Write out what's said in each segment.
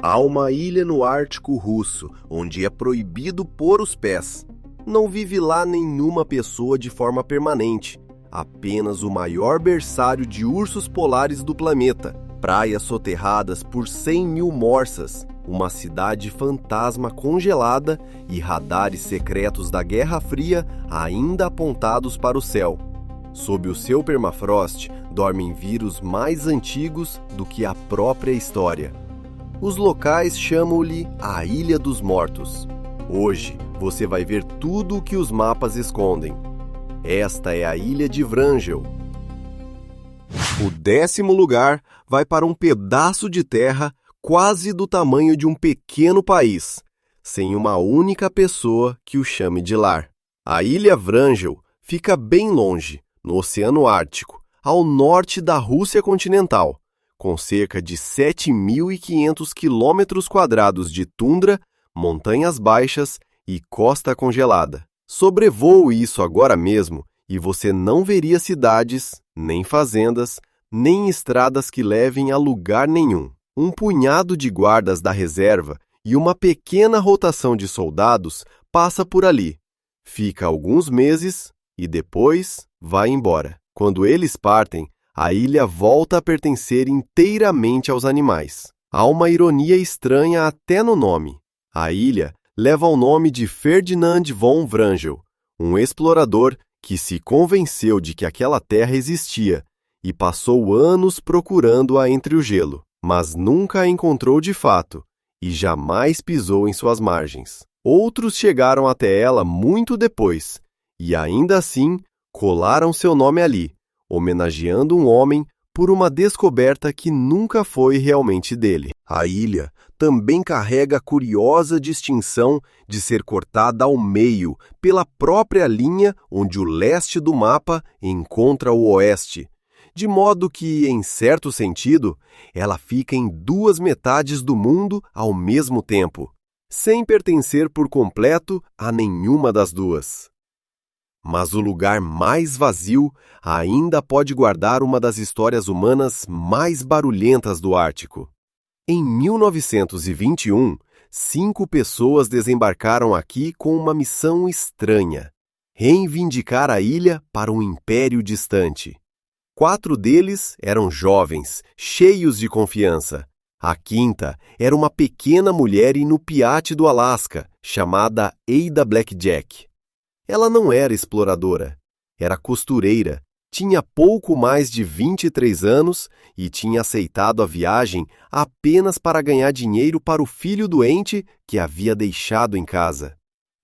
Há uma ilha no Ártico russo, onde é proibido pôr os pés. Não vive lá nenhuma pessoa de forma permanente, apenas o maior berçário de ursos polares do planeta, praias soterradas por 100.000 morsas, uma cidade fantasma congelada e radares secretos da Guerra Fria ainda apontados para o céu. Sob o seu permafrost dormem vírus mais antigos do que a própria história. Os locais chamam-lhe a Ilha dos Mortos. Hoje você vai ver tudo o que os mapas escondem. Esta é a Ilha de Vrangel. O 10º lugar vai para um pedaço de terra quase do tamanho de um pequeno país, sem uma única pessoa que o chame de lar. A Ilha Vrangel fica bem longe, no Oceano Ártico, ao norte da Rússia continental, com cerca de 7.500 km² de tundra, montanhas baixas e costa congelada. Sobrevoo isso agora mesmo e você não veria cidades, nem fazendas, nem estradas que levem a lugar nenhum. Um punhado de guardas da reserva e uma pequena rotação de soldados passa por ali, fica alguns meses e depois vai embora. Quando eles partem, a ilha volta a pertencer inteiramente aos animais. Há uma ironia estranha até no nome. A ilha leva o nome de Ferdinand von Vrangel, um explorador que se convenceu de que aquela terra existia e passou anos procurando-a entre o gelo, mas nunca a encontrou de fato e jamais pisou em suas margens. Outros chegaram até ela muito depois e ainda assim colaram seu nome ali, homenageando um homem por uma descoberta que nunca foi realmente dele. A ilha também carrega a curiosa distinção de ser cortada ao meio pela própria linha onde o leste do mapa encontra o oeste, de modo que, em certo sentido, ela fica em duas metades do mundo ao mesmo tempo, sem pertencer por completo a nenhuma das duas. Mas o lugar mais vazio ainda pode guardar uma das histórias humanas mais barulhentas do Ártico. Em 1921, 5 pessoas desembarcaram aqui com uma missão estranha: reivindicar a ilha para um império distante. 4 deles eram jovens, cheios de confiança. A 5ª era uma pequena mulher inupiate do Alasca, chamada Ada Blackjack. Ela não era exploradora, era costureira, tinha pouco mais de 23 anos e tinha aceitado a viagem apenas para ganhar dinheiro para o filho doente que havia deixado em casa.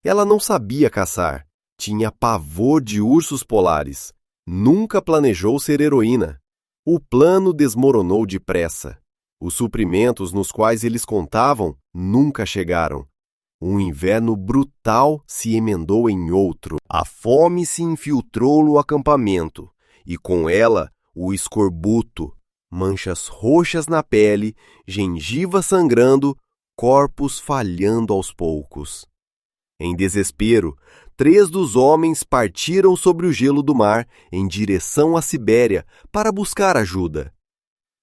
Ela não sabia caçar, tinha pavor de ursos polares, nunca planejou ser heroína. O plano desmoronou depressa. Os suprimentos nos quais eles contavam nunca chegaram. Um inverno brutal se emendou em outro. A fome se infiltrou no acampamento, e com ela o escorbuto, manchas roxas na pele, gengiva sangrando, corpos falhando aos poucos. Em desespero, 3 dos homens partiram sobre o gelo do mar em direção à Sibéria para buscar ajuda.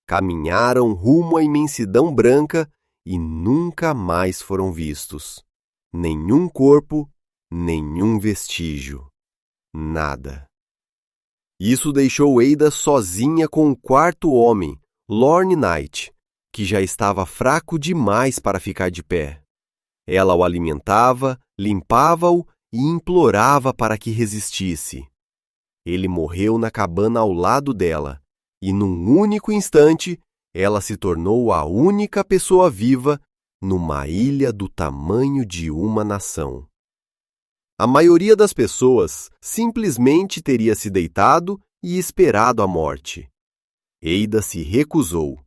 Caminharam rumo à imensidão branca e nunca mais foram vistos. Nenhum corpo, nenhum vestígio. Nada. Isso deixou Ada sozinha com o 4º homem, Lorne Knight, que já estava fraco demais para ficar de pé. Ela o alimentava, limpava-o e implorava para que resistisse. Ele morreu na cabana ao lado dela, e num único instante, ela se tornou a única pessoa viva numa ilha do tamanho de uma nação. A maioria das pessoas simplesmente teria se deitado e esperado a morte. Ada se recusou.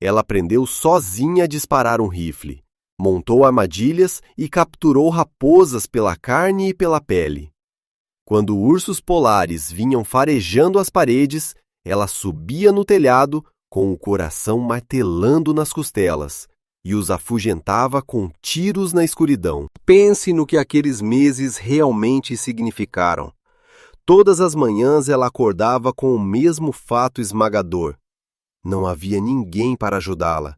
Ela aprendeu sozinha a disparar um rifle, montou armadilhas e capturou raposas pela carne e pela pele. Quando ursos polares vinham farejando as paredes, ela subia no telhado com o coração martelando nas costelas e os afugentava com tiros na escuridão. Pense no que aqueles meses realmente significaram. Todas as manhãs ela acordava com o mesmo fato esmagador. Não havia ninguém para ajudá-la.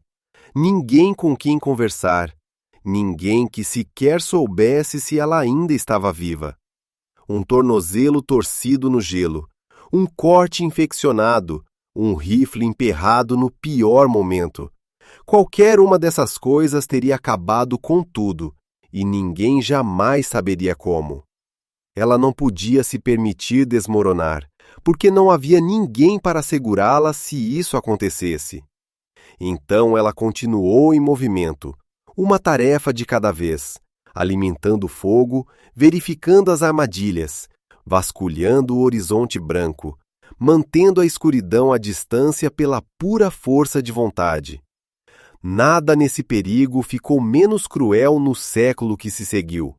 ninguém com quem conversar, ninguém que sequer soubesse se ela ainda estava viva. Um tornozelo torcido no gelo, um corte infeccionado, um rifle emperrado no pior momento. Qualquer uma dessas coisas teria acabado com tudo, e ninguém jamais saberia como. Ela não podia se permitir desmoronar, porque não havia ninguém para segurá-la se isso acontecesse. Então ela continuou em movimento, uma tarefa de cada vez, alimentando o fogo, verificando as armadilhas, vasculhando o horizonte branco, mantendo a escuridão à distância pela pura força de vontade. Nada nesse perigo ficou menos cruel no século que se seguiu.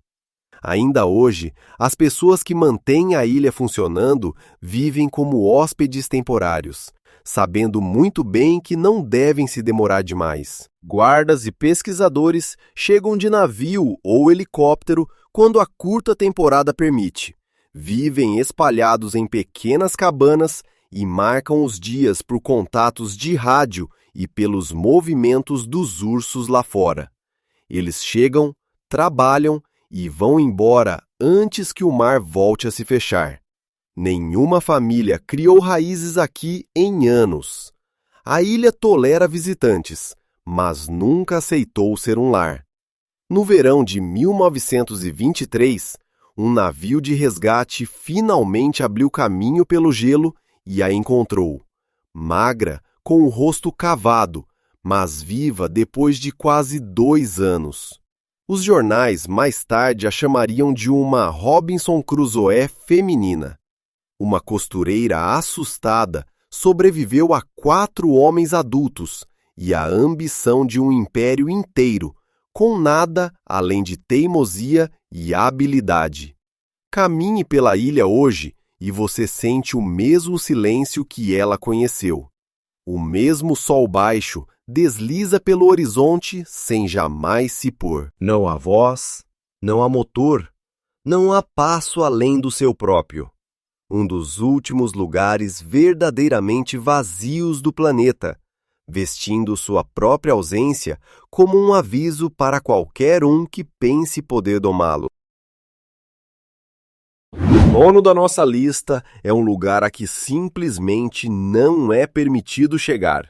Ainda hoje, as pessoas que mantêm a ilha funcionando vivem como hóspedes temporários, sabendo muito bem que não devem se demorar demais. Guardas e pesquisadores chegam de navio ou helicóptero quando a curta temporada permite. Vivem espalhados em pequenas cabanas e marcam os dias por contatos de rádio e pelos movimentos dos ursos lá fora. Eles chegam, trabalham e vão embora antes que o mar volte a se fechar. Nenhuma família criou raízes aqui em anos. A ilha tolera visitantes, mas nunca aceitou ser um lar. No verão de 1923, um navio de resgate finalmente abriu caminho pelo gelo e a encontrou. Magra, com o rosto cavado, mas viva depois de quase 2 anos. Os jornais mais tarde a chamariam de uma Robinson Crusoe feminina. Uma costureira assustada sobreviveu a 4 homens adultos e a ambição de um império inteiro, com nada além de teimosia e habilidade. Caminhe pela ilha hoje e você sente o mesmo silêncio que ela conheceu. O mesmo sol baixo desliza pelo horizonte sem jamais se pôr. Não há voz, não há motor, não há passo além do seu próprio. Um dos últimos lugares verdadeiramente vazios do planeta, vestindo sua própria ausência como um aviso para qualquer um que pense poder domá-lo. O nono da nossa lista é um lugar a que simplesmente não é permitido chegar.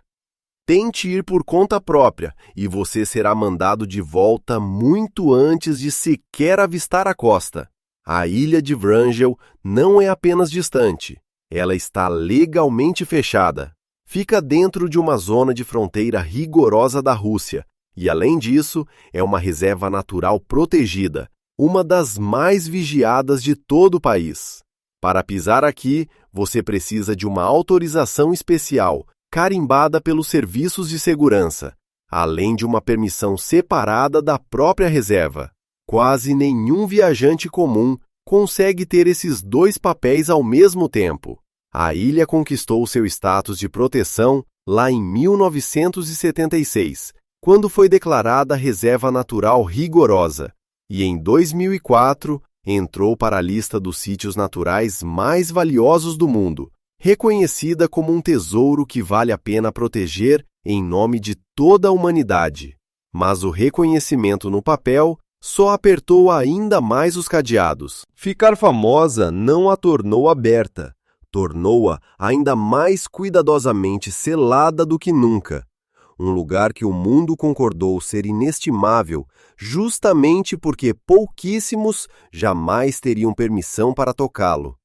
Tente ir por conta própria e você será mandado de volta muito antes de sequer avistar a costa. A ilha de Wrangel não é apenas distante, ela está legalmente fechada. Fica dentro de uma zona de fronteira rigorosa da Rússia e, além disso, é uma reserva natural protegida, uma das mais vigiadas de todo o país. Para pisar aqui, você precisa de uma autorização especial, carimbada pelos serviços de segurança, além de uma permissão separada da própria reserva. Quase nenhum viajante comum consegue ter esses 2 papéis ao mesmo tempo. A ilha conquistou seu status de proteção lá em 1976, quando foi declarada reserva natural rigorosa, e em 2004 entrou para a lista dos sítios naturais mais valiosos do mundo, reconhecida como um tesouro que vale a pena proteger em nome de toda a humanidade. Mas o reconhecimento no papel só apertou ainda mais os cadeados. Ficar famosa não a tornou aberta, tornou-a ainda mais cuidadosamente selada do que nunca. Um lugar que o mundo concordou ser inestimável, justamente porque pouquíssimos jamais teriam permissão para tocá-lo.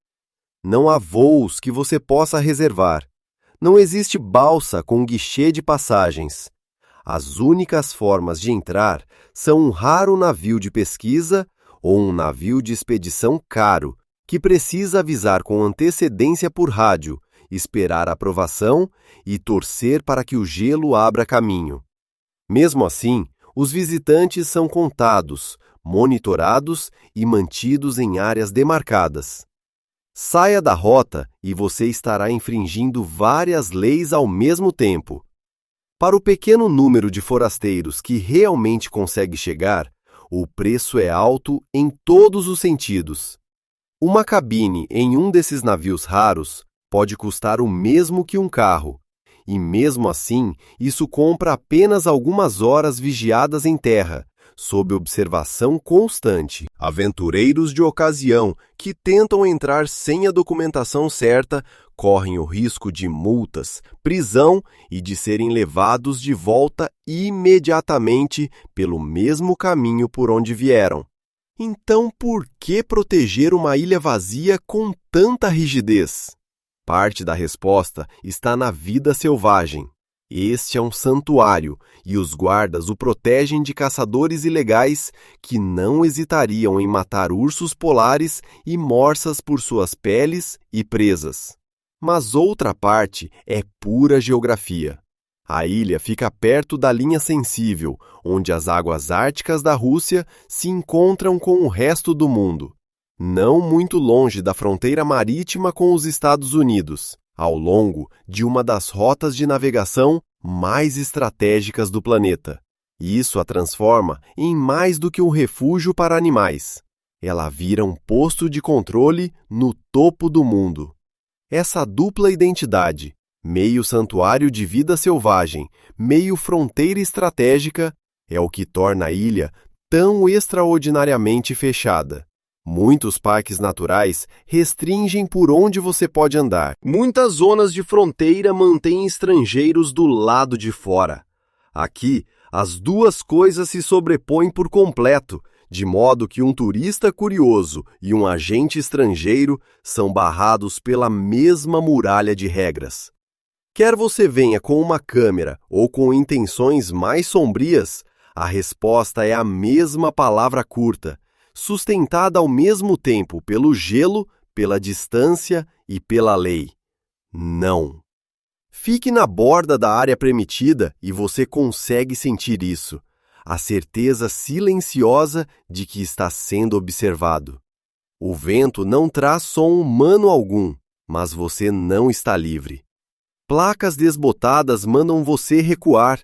Não há voos que você possa reservar. Não existe balsa com guichê de passagens. As únicas formas de entrar são um raro navio de pesquisa ou um navio de expedição caro, que precisa avisar com antecedência por rádio, esperar a aprovação e torcer para que o gelo abra caminho. Mesmo assim, os visitantes são contados, monitorados e mantidos em áreas demarcadas. Saia da rota e você estará infringindo várias leis ao mesmo tempo. Para o pequeno número de forasteiros que realmente consegue chegar, o preço é alto em todos os sentidos. Uma cabine em um desses navios raros pode custar o mesmo que um carro, E mesmo assim, isso compra apenas algumas horas vigiadas em terra, sob observação constante. Aventureiros de ocasião que tentam entrar sem a documentação certa correm o risco de multas, prisão e de serem levados de volta imediatamente pelo mesmo caminho por onde vieram. Então, por que proteger uma ilha vazia com tanta rigidez? Parte da resposta está na vida selvagem. Este é um santuário e os guardas o protegem de caçadores ilegais que não hesitariam em matar ursos polares e morsas por suas peles e presas. Mas outra parte é pura geografia. A ilha fica perto da linha sensível, onde as águas árticas da Rússia se encontram com o resto do mundo. Não muito longe da fronteira marítima com os Estados Unidos, ao longo de uma das rotas de navegação mais estratégicas do planeta. E isso a transforma em mais do que um refúgio para animais. Ela vira um posto de controle no topo do mundo. Essa dupla identidade, meio santuário de vida selvagem, meio fronteira estratégica, é o que torna a ilha tão extraordinariamente fechada. Muitos parques naturais restringem por onde você pode andar. Muitas zonas de fronteira mantêm estrangeiros do lado de fora. Aqui, as duas coisas se sobrepõem por completo, de modo que um turista curioso e um agente estrangeiro são barrados pela mesma muralha de regras. Quer você venha com uma câmera ou com intenções mais sombrias, a resposta é a mesma palavra curta, sustentada ao mesmo tempo pelo gelo, pela distância e pela lei. Não. Fique na borda da área permitida e você consegue sentir isso, a certeza silenciosa de que está sendo observado. O vento não traz som humano algum, mas você não está livre. Placas desbotadas mandam você recuar.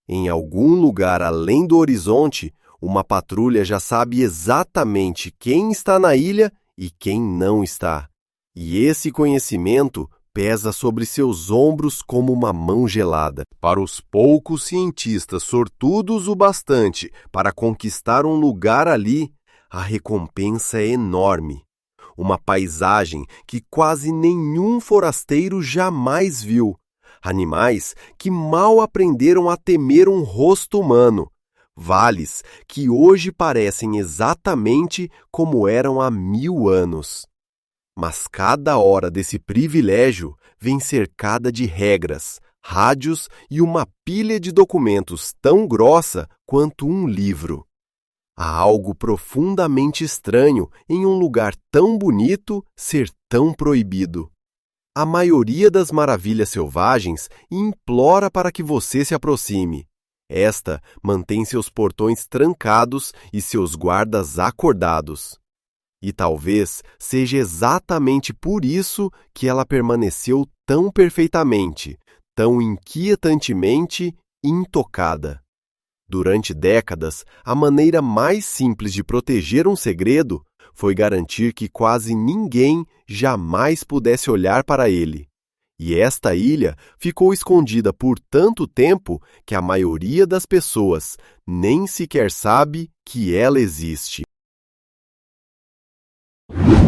Em algum lugar além do horizonte, uma patrulha já sabe exatamente quem está na ilha e quem não está. E esse conhecimento pesa sobre seus ombros como uma mão gelada. Para os poucos cientistas sortudos o bastante para conquistar um lugar ali, a recompensa é enorme. Uma paisagem que quase nenhum forasteiro jamais viu. Animais que mal aprenderam a temer um rosto humano. Vales que hoje parecem exatamente como eram há 1000 anos. Mas cada hora desse privilégio vem cercada de regras, rádios e uma pilha de documentos tão grossa quanto um livro. Há algo profundamente estranho em um lugar tão bonito ser tão proibido. A maioria das maravilhas selvagens implora para que você se aproxime. Esta mantém seus portões trancados e seus guardas acordados. E talvez seja exatamente por isso que ela permaneceu tão perfeitamente, tão inquietantemente intocada. Durante décadas, a maneira mais simples de proteger um segredo foi garantir que quase ninguém jamais pudesse olhar para ele. E esta ilha ficou escondida por tanto tempo que a maioria das pessoas nem sequer sabe que ela existe.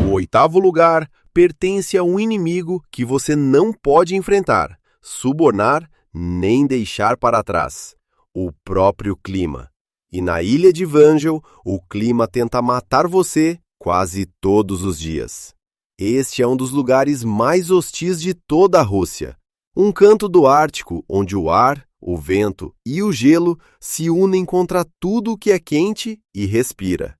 O oitavo lugar pertence a um inimigo que você não pode enfrentar, subornar, nem deixar para trás: o próprio clima. E na ilha de Vangel, o clima tenta matar você quase todos os dias. Este é um dos lugares mais hostis de toda a Rússia. Um canto do Ártico onde o ar, o vento e o gelo se unem contra tudo o que é quente e respira.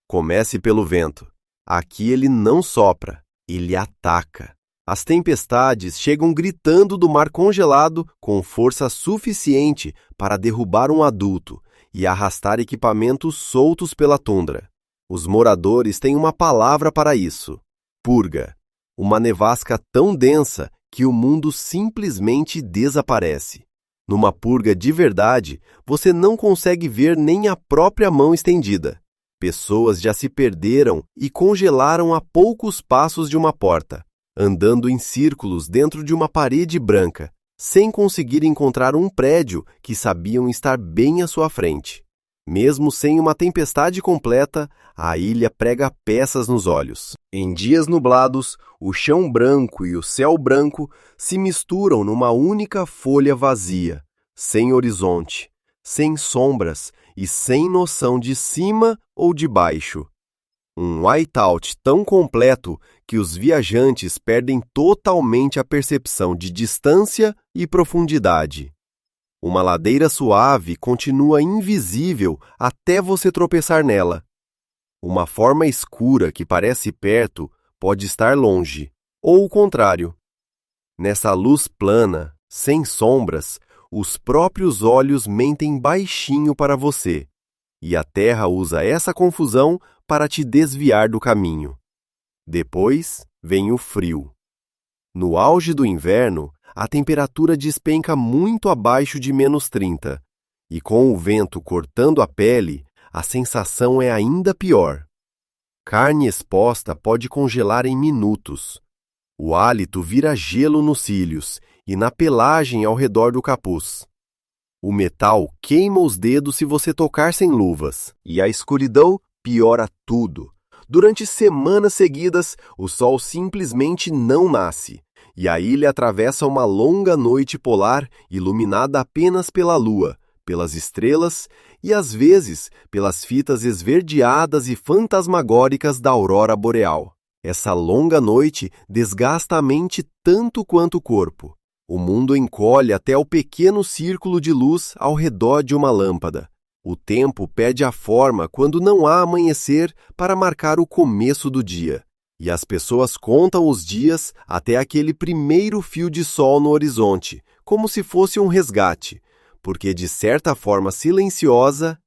Comece pelo vento. Aqui ele não sopra, ele ataca. As tempestades chegam gritando do mar congelado com força suficiente para derrubar um adulto e arrastar equipamentos soltos pela tundra. Os moradores têm uma palavra para isso: purga. Uma nevasca tão densa que o mundo simplesmente desaparece. Numa purga de verdade, você não consegue ver nem a própria mão estendida. Pessoas já se perderam e congelaram a poucos passos de uma porta, andando em círculos dentro de uma parede branca, sem conseguir encontrar um prédio que sabiam estar bem à sua frente. Mesmo sem uma tempestade completa, a ilha prega peças nos olhos. Em dias nublados, o chão branco e o céu branco se misturam numa única folha vazia, sem horizonte, sem sombras e sem noção de cima ou de baixo. Um whiteout tão completo que os viajantes perdem totalmente a percepção de distância e profundidade. Uma ladeira suave continua invisível até você tropeçar nela. Uma forma escura que parece perto pode estar longe, ou o contrário. Nessa luz plana, sem sombras, os próprios olhos mentem baixinho para você, e a Terra usa essa confusão para te desviar do caminho. Depois vem o frio. No auge do inverno, a temperatura despenca muito abaixo de -30, e com o vento cortando a pele, a sensação é ainda pior. Carne exposta pode congelar em minutos. O hálito vira gelo nos cílios e na pelagem ao redor do capuz. O metal queima os dedos se você tocar sem luvas, e a escuridão piora tudo. Durante semanas seguidas, o sol simplesmente não nasce, e a ilha atravessa uma longa noite polar iluminada apenas pela lua, pelas estrelas e, às vezes, pelas fitas esverdeadas e fantasmagóricas da aurora boreal. Essa longa noite desgasta a mente tanto quanto o corpo. O mundo encolhe até o pequeno círculo de luz ao redor de uma lâmpada. O tempo perde a forma quando não há amanhecer para marcar o começo do dia. E as pessoas contam os dias até aquele primeiro fio de sol no horizonte, como se fosse um resgate, porque de certa forma silenciosa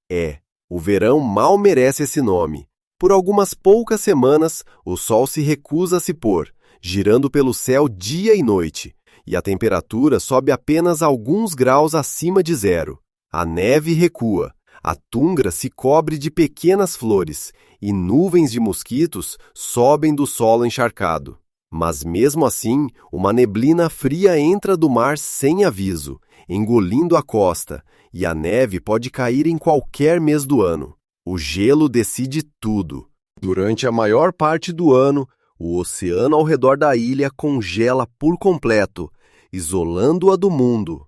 o verão mal merece esse nome. Por algumas poucas semanas, o sol se recusa a se pôr, girando pelo céu dia e noite, e a temperatura sobe apenas alguns graus acima de zero. A neve recua, a tundra se cobre de pequenas flores, e nuvens de mosquitos sobem do solo encharcado. Mas mesmo assim, uma neblina fria entra do mar sem aviso, engolindo a costa, e a neve pode cair em qualquer mês do ano. O gelo decide tudo. Durante a maior parte do ano, o oceano ao redor da ilha congela por completo, isolando-a do mundo.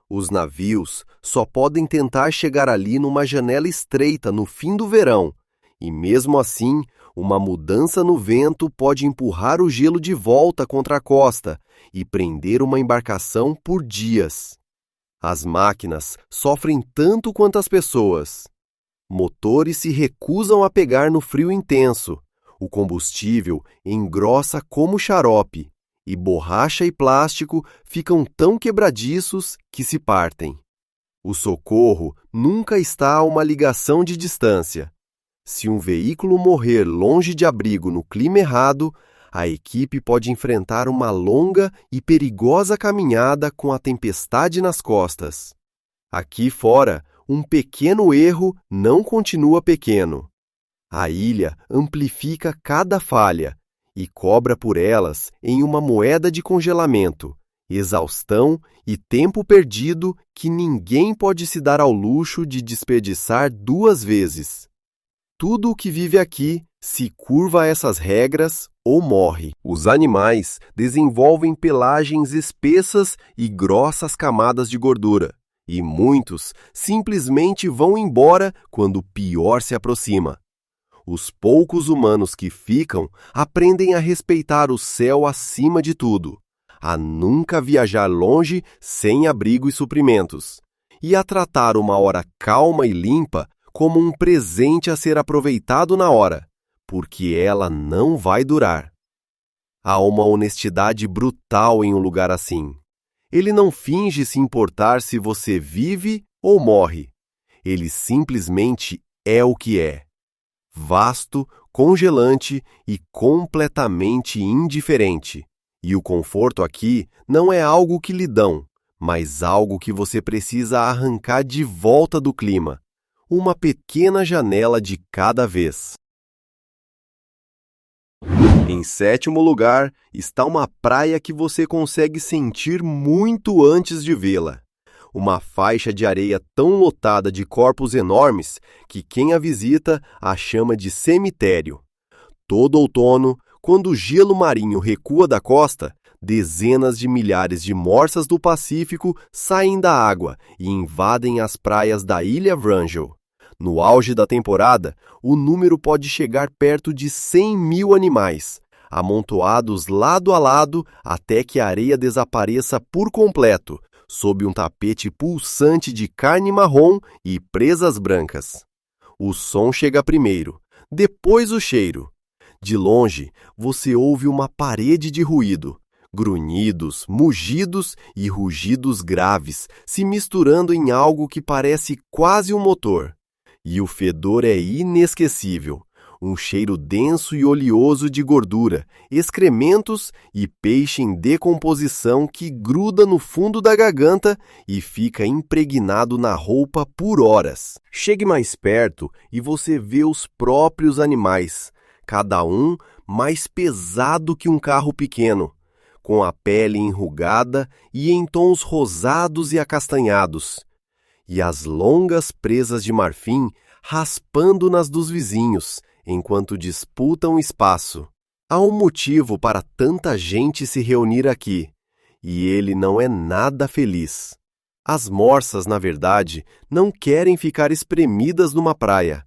Os navios só podem tentar chegar ali numa janela estreita no fim do verão, e mesmo assim, uma mudança no vento pode empurrar o gelo de volta contra a costa e prender uma embarcação por dias. As máquinas sofrem tanto quanto as pessoas. Motores se recusam a pegar no frio intenso. O combustível engrossa como xarope, e borracha e plástico ficam tão quebradiços que se partem. O socorro nunca está a uma ligação de distância. Se um veículo morrer longe de abrigo no clima errado, a equipe pode enfrentar uma longa e perigosa caminhada com a tempestade nas costas. Aqui fora, um pequeno erro não continua pequeno. A ilha amplifica cada falha e cobra por elas em uma moeda de congelamento, exaustão e tempo perdido que ninguém pode se dar ao luxo de desperdiçar duas vezes. Tudo o que vive aqui se curva a essas regras ou morre. Os animais desenvolvem pelagens espessas e grossas camadas de gordura, e muitos simplesmente vão embora quando o pior se aproxima. Os poucos humanos que ficam aprendem a respeitar o céu acima de tudo, a nunca viajar longe sem abrigo e suprimentos, e a tratar uma hora calma e limpa como um presente a ser aproveitado na hora, porque ela não vai durar. Há uma honestidade brutal em um lugar assim. Ele não finge se importar se você vive ou morre. Ele simplesmente é o que é. Vasto, congelante e completamente indiferente. E o conforto aqui não é algo que lhe dão, mas algo que você precisa arrancar de volta do clima. Uma pequena janela de cada vez. Em sétimo lugar, está uma praia que você consegue sentir muito antes de vê-la. Uma faixa de areia tão lotada de corpos enormes que quem a visita a chama de cemitério. Todo outono, quando o gelo marinho recua da costa, dezenas de milhares de morsas do Pacífico saem da água e invadem as praias da Ilha Wrangel. No auge da temporada, o número pode chegar perto de 100 mil animais, amontoados lado a lado até que a areia desapareça por completo, sob um tapete pulsante de carne marrom e presas brancas. O som chega primeiro, depois o cheiro. De longe, você ouve uma parede de ruído, grunhidos, mugidos e rugidos graves se misturando em algo que parece quase um motor. E o fedor é inesquecível, um cheiro denso e oleoso de gordura, excrementos e peixe em decomposição que gruda no fundo da garganta e fica impregnado na roupa por horas. Chegue mais perto e você vê os próprios animais, cada um mais pesado que um carro pequeno, com a pele enrugada e em tons rosados e acastanhados, e as longas presas de marfim raspando nas dos vizinhos, enquanto disputam espaço. Há um motivo para tanta gente se reunir aqui, e ele não é nada feliz. As morsas, na verdade, não querem ficar espremidas numa praia.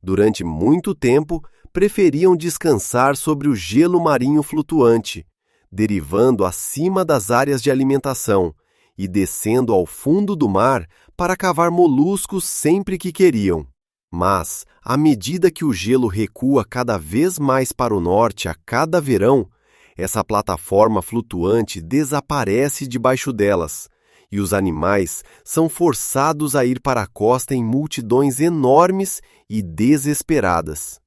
Durante muito tempo, preferiam descansar sobre o gelo marinho flutuante, derivando acima das áreas de alimentação e descendo ao fundo do mar para cavar moluscos sempre que queriam. Mas, à medida que o gelo recua cada vez mais para o norte a cada verão, essa plataforma flutuante desaparece debaixo delas, e os animais são forçados a ir para a costa em multidões enormes e desesperadas.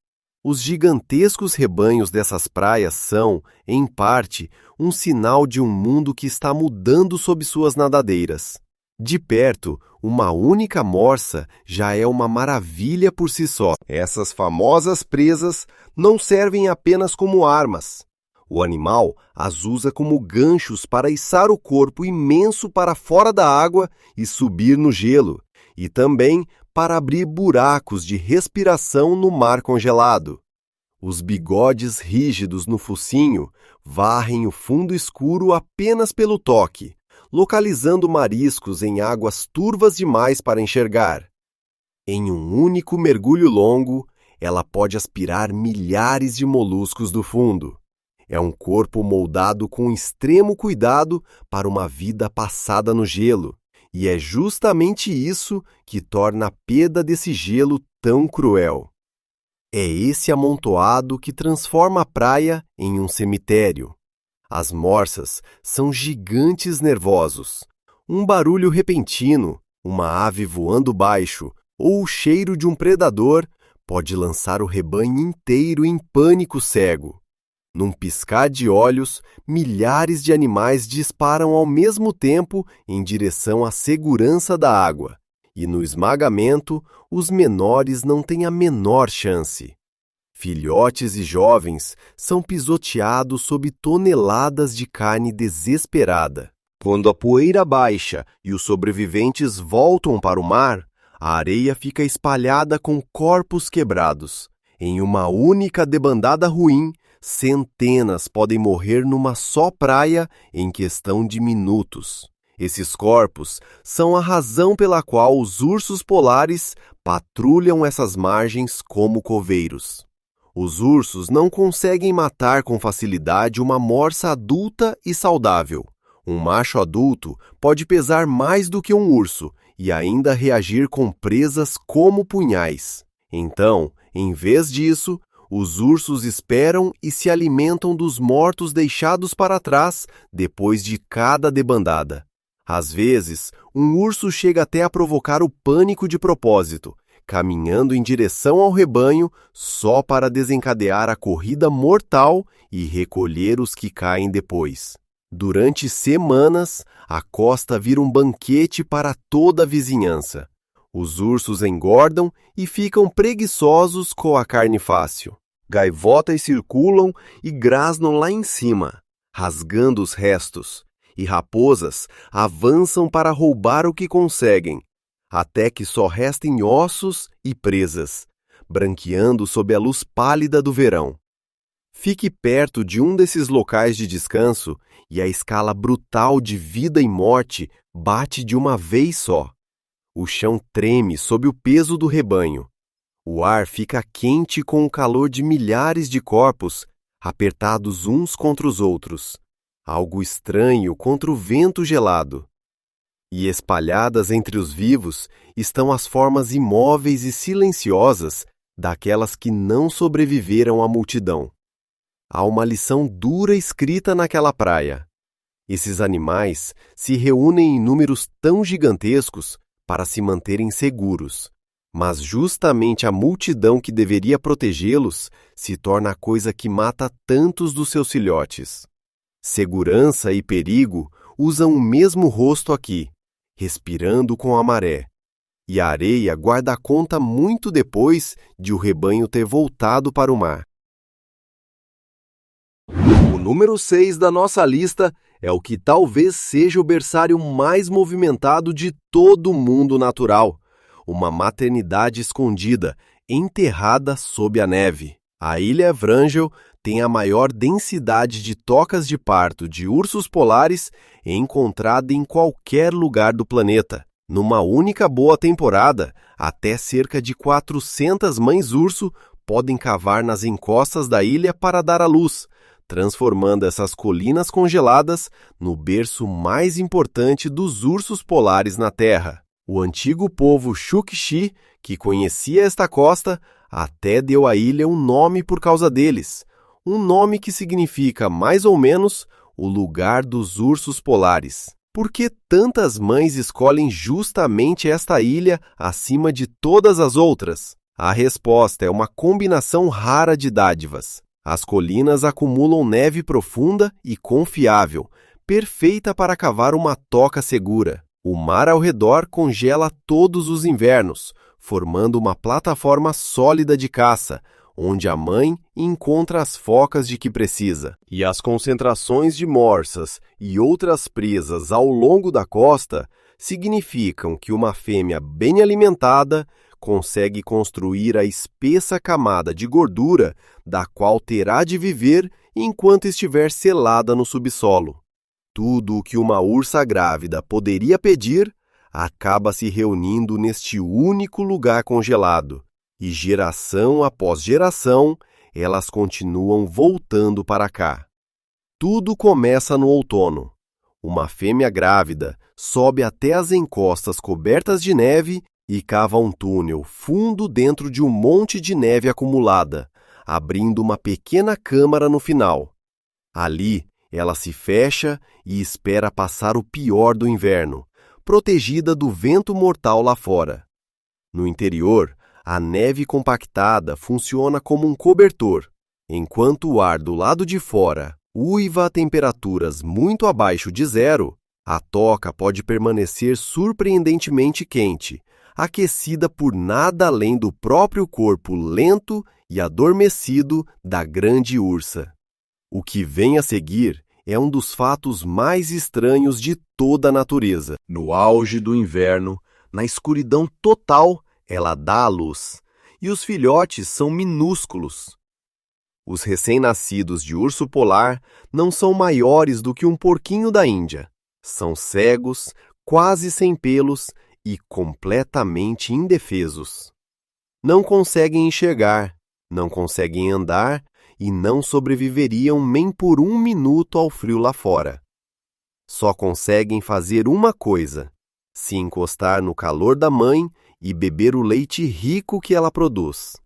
Os gigantescos rebanhos dessas praias são, em parte, um sinal de um mundo que está mudando sob suas nadadeiras. De perto, uma única morsa já é uma maravilha por si só. Essas famosas presas não servem apenas como armas. O animal as usa como ganchos para içar o corpo imenso para fora da água e subir no gelo, e também para abrir buracos de respiração no mar congelado. Os bigodes rígidos no focinho varrem o fundo escuro apenas pelo toque, localizando mariscos em águas turvas demais para enxergar. Em um único mergulho longo, ela pode aspirar milhares de moluscos do fundo. É um corpo moldado com extremo cuidado para uma vida passada no gelo, e é justamente isso que torna a perda desse gelo tão cruel. É esse amontoado que transforma a praia em um cemitério. As morsas são gigantes nervosos. Um barulho repentino, uma ave voando baixo ou o cheiro de um predador pode lançar o rebanho inteiro em pânico cego. Num piscar de olhos, milhares de animais disparam ao mesmo tempo em direção à segurança da água, e no esmagamento, os menores não têm a menor chance. Filhotes e jovens são pisoteados sob toneladas de carne desesperada. Quando a poeira baixa e os sobreviventes voltam para o mar, a areia fica espalhada com corpos quebrados. Em uma única debandada ruim, centenas podem morrer numa só praia em questão de minutos. Esses corpos são a razão pela qual os ursos polares patrulham essas margens como coveiros. Os ursos não conseguem matar com facilidade uma morsa adulta e saudável. Um macho adulto pode pesar mais do que um urso e ainda reagir com presas como punhais. Então, em vez disso, os ursos esperam e se alimentam dos mortos deixados para trás depois de cada debandada. Às vezes, um urso chega até a provocar o pânico de propósito, caminhando em direção ao rebanho só para desencadear a corrida mortal e recolher os que caem depois. Durante semanas, a costa vira um banquete para toda a vizinhança. Os ursos engordam e ficam preguiçosos com a carne fácil. Gaivotas circulam e grasnam lá em cima, rasgando os restos, e raposas avançam para roubar o que conseguem, até que só restem ossos e presas, branqueando sob a luz pálida do verão. Fique perto de um desses locais de descanso e a escala brutal de vida e morte bate de uma vez só. O chão treme sob o peso do rebanho. O ar fica quente com o calor de milhares de corpos apertados uns contra os outros, algo estranho contra o vento gelado. E espalhadas entre os vivos estão as formas imóveis e silenciosas daquelas que não sobreviveram à multidão. Há uma lição dura escrita naquela praia. Esses animais se reúnem em números tão gigantescos para se manterem seguros, mas justamente a multidão que deveria protegê-los se torna a coisa que mata tantos dos seus filhotes. Segurança e perigo usam o mesmo rosto aqui, respirando com a maré, e a areia guarda conta muito depois de o rebanho ter voltado para o mar. O número 6 da nossa lista é o que talvez seja o berçário mais movimentado de todo o mundo natural, uma maternidade escondida, enterrada sob a neve. A Ilha Wrangel tem a maior densidade de tocas de parto de ursos polares encontrada em qualquer lugar do planeta. Numa única boa temporada, até cerca de 400 mães-urso podem cavar nas encostas da ilha para dar à luz, transformando essas colinas congeladas no berço mais importante dos ursos polares na Terra. O antigo povo Chukchi, que conhecia esta costa, até deu à ilha um nome por causa deles, um nome que significa, mais ou menos, o lugar dos ursos polares. Por que tantas mães escolhem justamente esta ilha acima de todas as outras? A resposta é uma combinação rara de dádivas. As colinas acumulam neve profunda e confiável, perfeita para cavar uma toca segura. O mar ao redor congela todos os invernos, formando uma plataforma sólida de caça, onde a mãe encontra as focas de que precisa. E as concentrações de morsas e outras presas ao longo da costa significam que uma fêmea bem alimentada consegue construir a espessa camada de gordura da qual terá de viver enquanto estiver selada no subsolo. Tudo o que uma ursa grávida poderia pedir acaba se reunindo neste único lugar congelado, e geração após geração elas continuam voltando para cá. Tudo começa no outono. Uma fêmea grávida sobe até as encostas cobertas de neve e cava um túnel fundo dentro de um monte de neve acumulada, abrindo uma pequena câmara no final. Ali, ela se fecha e espera passar o pior do inverno, protegida do vento mortal lá fora. No interior, a neve compactada funciona como um cobertor, enquanto o ar do lado de fora uiva a temperaturas muito abaixo de zero. A toca pode permanecer surpreendentemente quente, aquecida por nada além do próprio corpo lento e adormecido da grande ursa. O que vem a seguir é um dos fatos mais estranhos de toda a natureza. No auge do inverno, na escuridão total, ela dá à luz, e os filhotes são minúsculos. Os recém-nascidos de urso polar não são maiores do que um porquinho da Índia. São cegos, quase sem pelos e completamente indefesos. Não conseguem enxergar, não conseguem andar e não sobreviveriam nem por um minuto ao frio lá fora. Só conseguem fazer uma coisa: se encostar no calor da mãe e beber o leite rico que ela produz.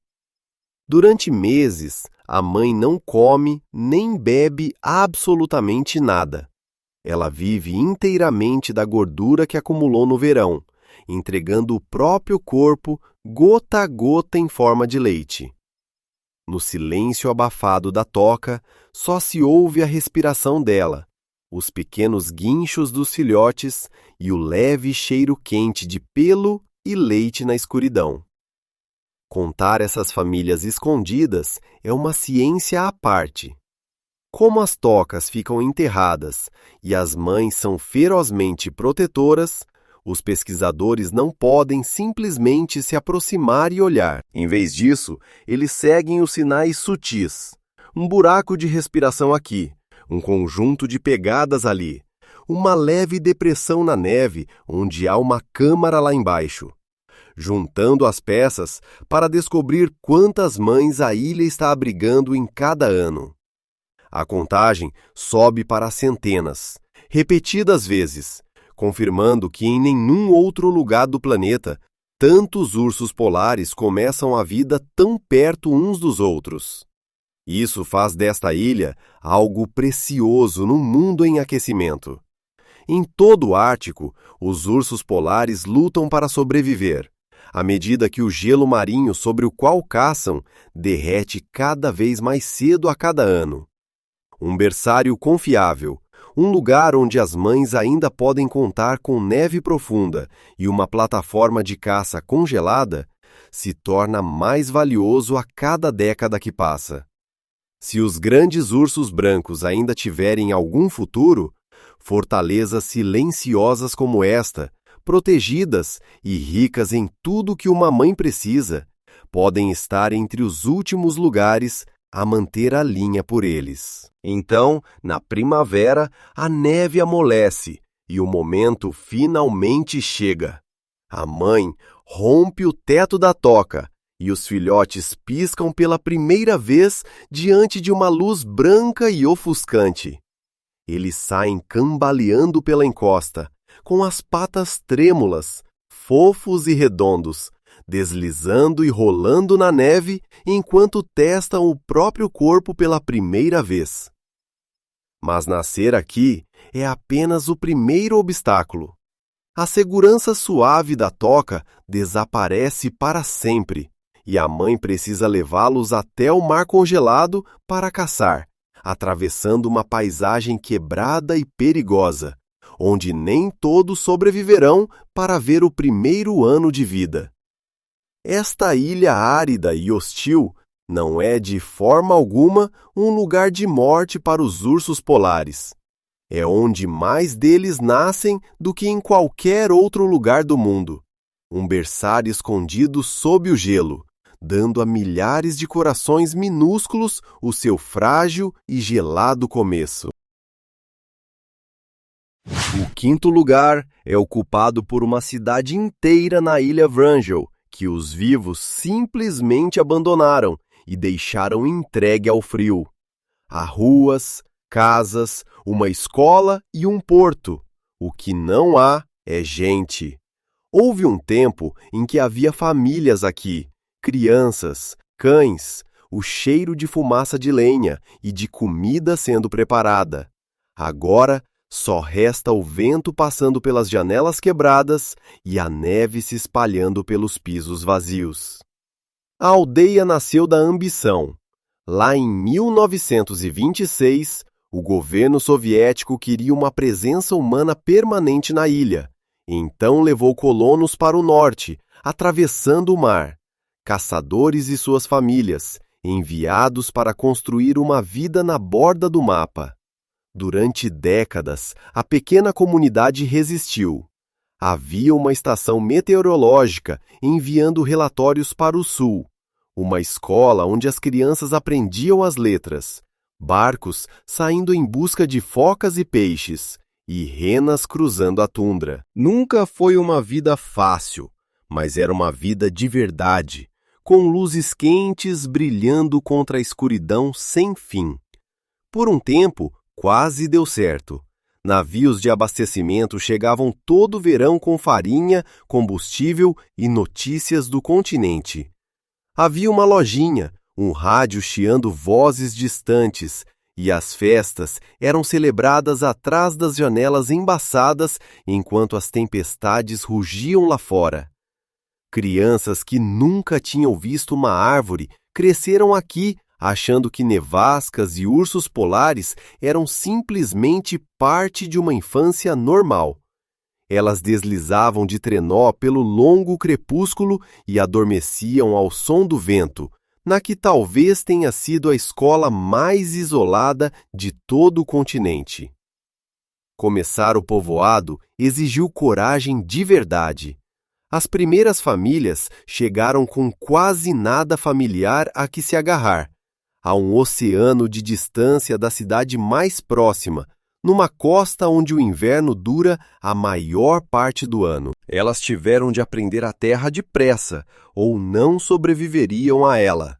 Durante meses, a mãe não come nem bebe absolutamente nada. Ela vive inteiramente da gordura que acumulou no verão, entregando o próprio corpo gota a gota em forma de leite. No silêncio abafado da toca, só se ouve a respiração dela, os pequenos guinchos dos filhotes e o leve cheiro quente de pelo e leite na escuridão. Contar essas famílias escondidas é uma ciência à parte. Como as tocas ficam enterradas e as mães são ferozmente protetoras, os pesquisadores não podem simplesmente se aproximar e olhar. Em vez disso, eles seguem os sinais sutis. Um buraco de respiração aqui, um conjunto de pegadas ali, uma leve depressão na neve onde há uma câmara lá embaixo. Juntando as peças para descobrir quantas mães a ilha está abrigando em cada ano. A contagem sobe para centenas, repetidas vezes, confirmando que em nenhum outro lugar do planeta tantos ursos polares começam a vida tão perto uns dos outros. Isso faz desta ilha algo precioso no mundo em aquecimento. Em todo o Ártico, os ursos polares lutam para sobreviver, à medida que o gelo marinho sobre o qual caçam derrete cada vez mais cedo a cada ano. Um berçário confiável, um lugar onde as mães ainda podem contar com neve profunda e uma plataforma de caça congelada, se torna mais valioso a cada década que passa. Se os grandes ursos brancos ainda tiverem algum futuro, fortalezas silenciosas como esta, protegidas e ricas em tudo que uma mãe precisa, podem estar entre os últimos lugares a manter a linha por eles. Então, na primavera, a neve amolece e o momento finalmente chega. A mãe rompe o teto da toca e os filhotes piscam pela primeira vez diante de uma luz branca e ofuscante. Eles saem cambaleando pela encosta, com as patas trêmulas, fofos e redondos, deslizando e rolando na neve enquanto testam o próprio corpo pela primeira vez. Mas nascer aqui é apenas o primeiro obstáculo. A segurança suave da toca desaparece para sempre, e a mãe precisa levá-los até o mar congelado para caçar, atravessando uma paisagem quebrada e perigosa, onde nem todos sobreviverão para ver o primeiro ano de vida. Esta ilha árida e hostil não é de forma alguma um lugar de morte para os ursos polares. É onde mais deles nascem do que em qualquer outro lugar do mundo. Um berçário escondido sob o gelo, dando a milhares de corações minúsculos o seu frágil e gelado começo. O quinto lugar é ocupado por uma cidade inteira na ilha Wrangel, que os vivos simplesmente abandonaram e deixaram entregue ao frio. Há ruas, casas, uma escola e um porto. O que não há é gente. Houve um tempo em que havia famílias aqui, crianças, cães, o cheiro de fumaça de lenha e de comida sendo preparada. Agora, só resta o vento passando pelas janelas quebradas e a neve se espalhando pelos pisos vazios. A aldeia nasceu da ambição. Lá em 1926, o governo soviético queria uma presença humana permanente na ilha. Então levou colonos para o norte, atravessando o mar. Caçadores e suas famílias, enviados para construir uma vida na borda do mapa. Durante décadas, a pequena comunidade resistiu. Havia uma estação meteorológica enviando relatórios para o sul, uma escola onde as crianças aprendiam as letras, barcos saindo em busca de focas e peixes, e renas cruzando a tundra. Nunca foi uma vida fácil, mas era uma vida de verdade, com luzes quentes brilhando contra a escuridão sem fim. Por um tempo, quase deu certo. Navios de abastecimento chegavam todo verão com farinha, combustível e notícias do continente. Havia uma lojinha, um rádio chiando vozes distantes, e as festas eram celebradas atrás das janelas embaçadas enquanto as tempestades rugiam lá fora. Crianças que nunca tinham visto uma árvore cresceram aqui, achando que nevascas e ursos polares eram simplesmente parte de uma infância normal. Elas deslizavam de trenó pelo longo crepúsculo e adormeciam ao som do vento, na que talvez tenha sido a escola mais isolada de todo o continente. Começar o povoado exigiu coragem de verdade. As primeiras famílias chegaram com quase nada familiar a que se agarrar, a um oceano de distância da cidade mais próxima, numa costa onde o inverno dura a maior parte do ano. Elas tiveram de aprender a terra depressa, ou não sobreviveriam a ela.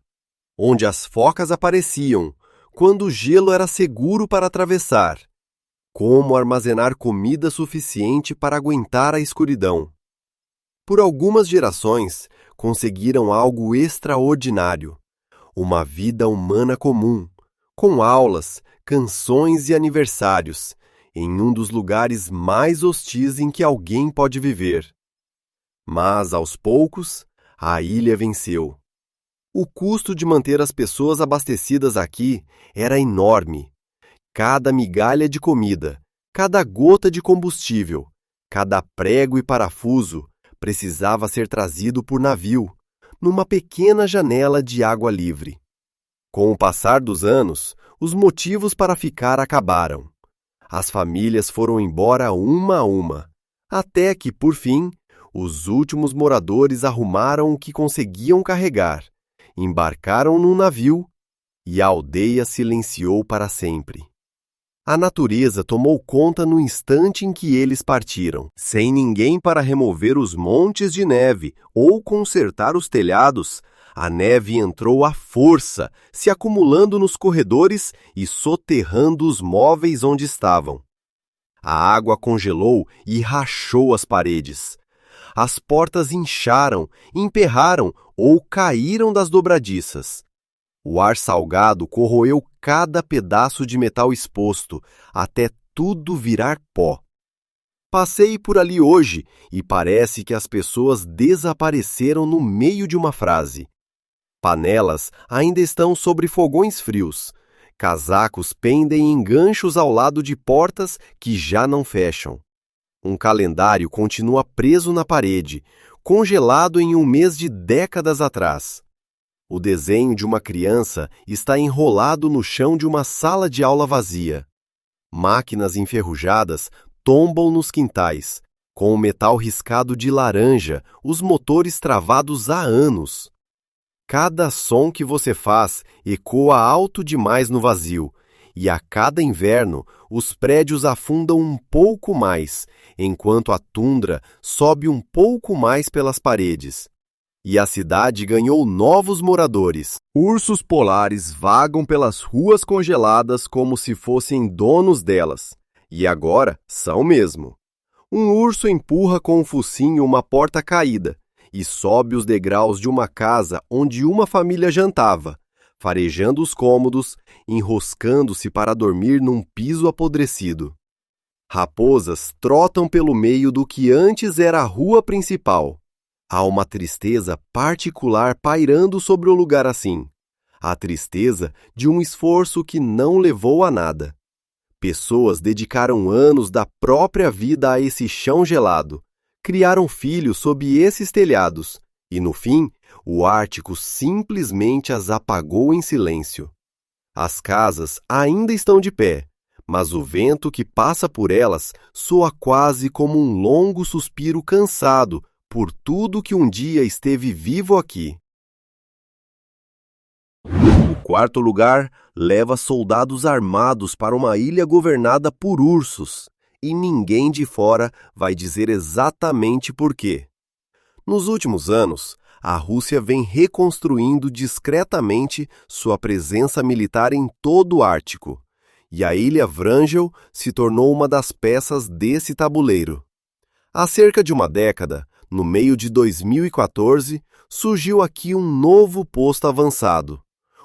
Onde as focas apareciam, quando o gelo era seguro para atravessar. Como armazenar comida suficiente para aguentar a escuridão. Por algumas gerações, conseguiram algo extraordinário. Uma vida humana comum, com aulas, canções e aniversários, em um dos lugares mais hostis em que alguém pode viver. Mas, aos poucos, a ilha venceu. O custo de manter as pessoas abastecidas aqui era enorme. Cada migalha de comida, cada gota de combustível, cada prego e parafuso precisava ser trazido por navio, numa pequena janela de água livre. Com o passar dos anos, os motivos para ficar acabaram. As famílias foram embora uma a uma, até que, por fim, os últimos moradores arrumaram o que conseguiam carregar, embarcaram num navio e a aldeia silenciou para sempre. A natureza tomou conta no instante em que eles partiram. Sem ninguém para remover os montes de neve ou consertar os telhados, a neve entrou à força, se acumulando nos corredores e soterrando os móveis onde estavam. A água congelou e rachou as paredes. As portas incharam, emperraram ou caíram das dobradiças. O ar salgado corroeu cada pedaço de metal exposto, até tudo virar pó. Passei por ali hoje e parece que as pessoas desapareceram no meio de uma frase. Panelas ainda estão sobre fogões frios. Casacos pendem em ganchos ao lado de portas que já não fecham. Um calendário continua preso na parede, congelado em um mês de décadas atrás. O desenho de uma criança está enrolado no chão de uma sala de aula vazia. Máquinas enferrujadas tombam nos quintais, com o metal riscado de laranja, os motores travados há anos. Cada som que você faz ecoa alto demais no vazio, e a cada inverno os prédios afundam um pouco mais, enquanto a tundra sobe um pouco mais pelas paredes. E a cidade ganhou novos moradores. Ursos polares vagam pelas ruas congeladas como se fossem donos delas. E agora são mesmo. Um urso empurra com o focinho uma porta caída e sobe os degraus de uma casa onde uma família jantava, farejando os cômodos, enroscando-se para dormir num piso apodrecido. Raposas trotam pelo meio do que antes era a rua principal. Há uma tristeza particular pairando sobre o lugar assim. A tristeza de um esforço que não levou a nada. Pessoas dedicaram anos da própria vida a esse chão gelado, criaram filhos sob esses telhados, e no fim, o Ártico simplesmente as apagou em silêncio. As casas ainda estão de pé, mas o vento que passa por elas soa quase como um longo suspiro cansado por tudo que um dia esteve vivo aqui. O quarto lugar leva soldados armados para uma ilha governada por ursos, e ninguém de fora vai dizer exatamente por quê. Nos últimos anos, a Rússia vem reconstruindo discretamente sua presença militar em todo o Ártico, e a ilha Vrangel se tornou uma das peças desse tabuleiro. Há cerca de uma década, no meio de 2014, surgiu aqui um novo posto avançado,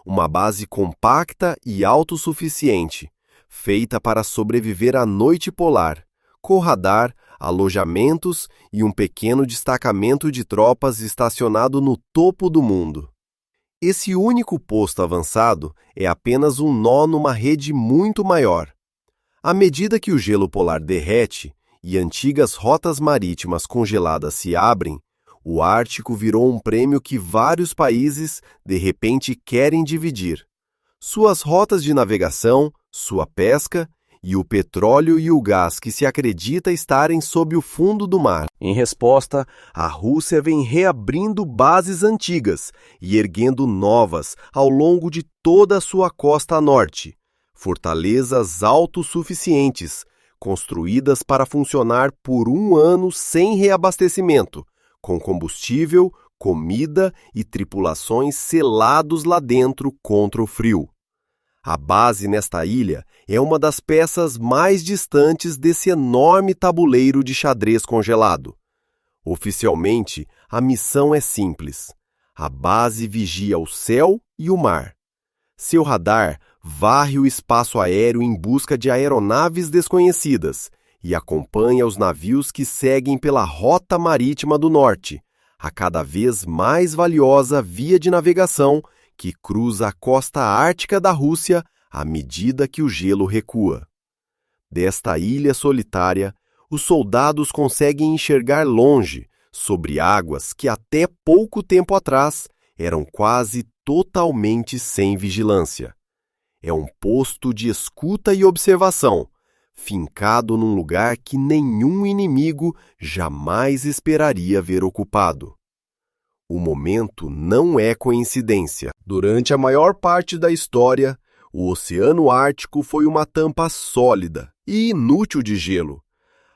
uma base compacta e autossuficiente, feita para sobreviver à noite polar, com radar, alojamentos e um pequeno destacamento de tropas estacionado no topo do mundo. Esse único posto avançado é apenas um nó numa rede muito maior. À medida que o gelo polar derrete e antigas rotas marítimas congeladas se abrem, o Ártico virou um prêmio que vários países, de repente, querem dividir. Suas rotas de navegação, sua pesca e o petróleo e o gás que se acredita estarem sob o fundo do mar. Em resposta, a Rússia vem reabrindo bases antigas e erguendo novas ao longo de toda a sua costa norte. Fortalezas autossuficientes, construídas para funcionar por 1 ano sem reabastecimento, com combustível, comida e tripulações selados lá dentro contra o frio. A base nesta ilha é uma das peças mais distantes desse enorme tabuleiro de xadrez congelado. Oficialmente, a missão é simples. A base vigia o céu e o mar. Seu radar varre o espaço aéreo em busca de aeronaves desconhecidas e acompanha os navios que seguem pela rota marítima do norte, a cada vez mais valiosa via de navegação que cruza a costa ártica da Rússia à medida que o gelo recua. Desta ilha solitária, os soldados conseguem enxergar longe, sobre águas que até pouco tempo atrás eram quase totalmente sem vigilância. É um posto de escuta e observação, fincado num lugar que nenhum inimigo jamais esperaria ver ocupado. O momento não é coincidência. Durante a maior parte da história, o Oceano Ártico foi uma tampa sólida e inútil de gelo,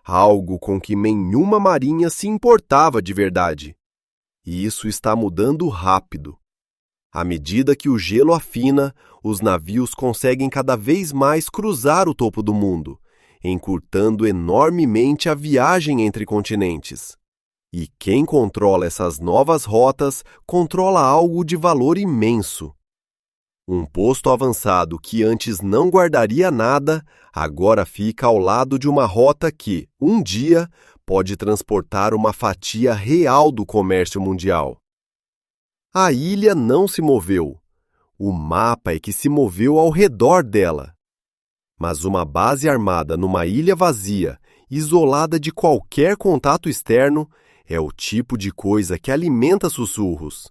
algo com que nenhuma marinha se importava de verdade. E isso está mudando rápido. À medida que o gelo afina, os navios conseguem cada vez mais cruzar o topo do mundo, encurtando enormemente a viagem entre continentes. E quem controla essas novas rotas controla algo de valor imenso. Um posto avançado que antes não guardaria nada, agora fica ao lado de uma rota que, um dia, pode transportar uma fatia real do comércio mundial. A ilha não se moveu. O mapa é que se moveu ao redor dela. Mas uma base armada numa ilha vazia, isolada de qualquer contato externo, é o tipo de coisa que alimenta sussurros.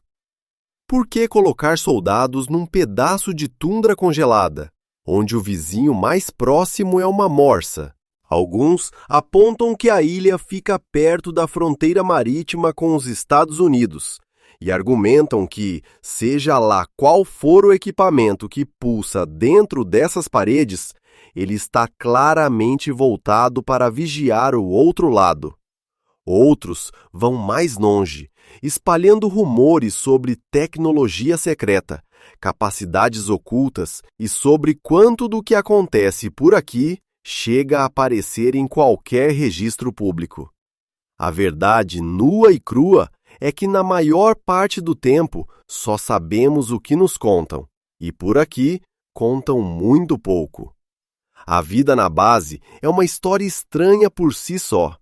Por que colocar soldados num pedaço de tundra congelada, onde o vizinho mais próximo é uma morsa? Alguns apontam que a ilha fica perto da fronteira marítima com os Estados Unidos e argumentam que, seja lá qual for o equipamento que pulsa dentro dessas paredes, ele está claramente voltado para vigiar o outro lado. Outros vão mais longe, espalhando rumores sobre tecnologia secreta, capacidades ocultas e sobre quanto do que acontece por aqui chega a aparecer em qualquer registro público. A verdade nua e crua é que na maior parte do tempo só sabemos o que nos contam, e por aqui contam muito pouco. A vida na base é uma história estranha por si só.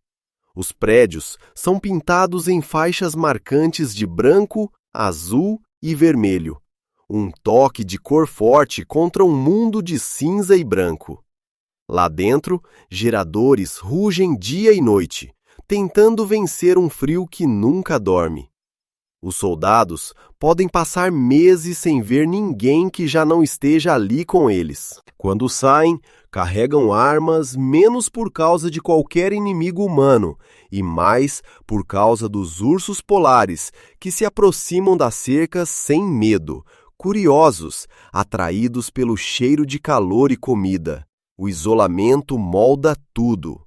Os prédios são pintados em faixas marcantes de branco, azul e vermelho, um toque de cor forte contra um mundo de cinza e branco. Lá dentro, geradores rugem dia e noite, tentando vencer um frio que nunca dorme. Os soldados podem passar meses sem ver ninguém que já não esteja ali com eles. Quando saem, carregam armas menos por causa de qualquer inimigo humano e mais por causa dos ursos polares que se aproximam das cercas sem medo, curiosos, atraídos pelo cheiro de calor e comida. O isolamento molda tudo.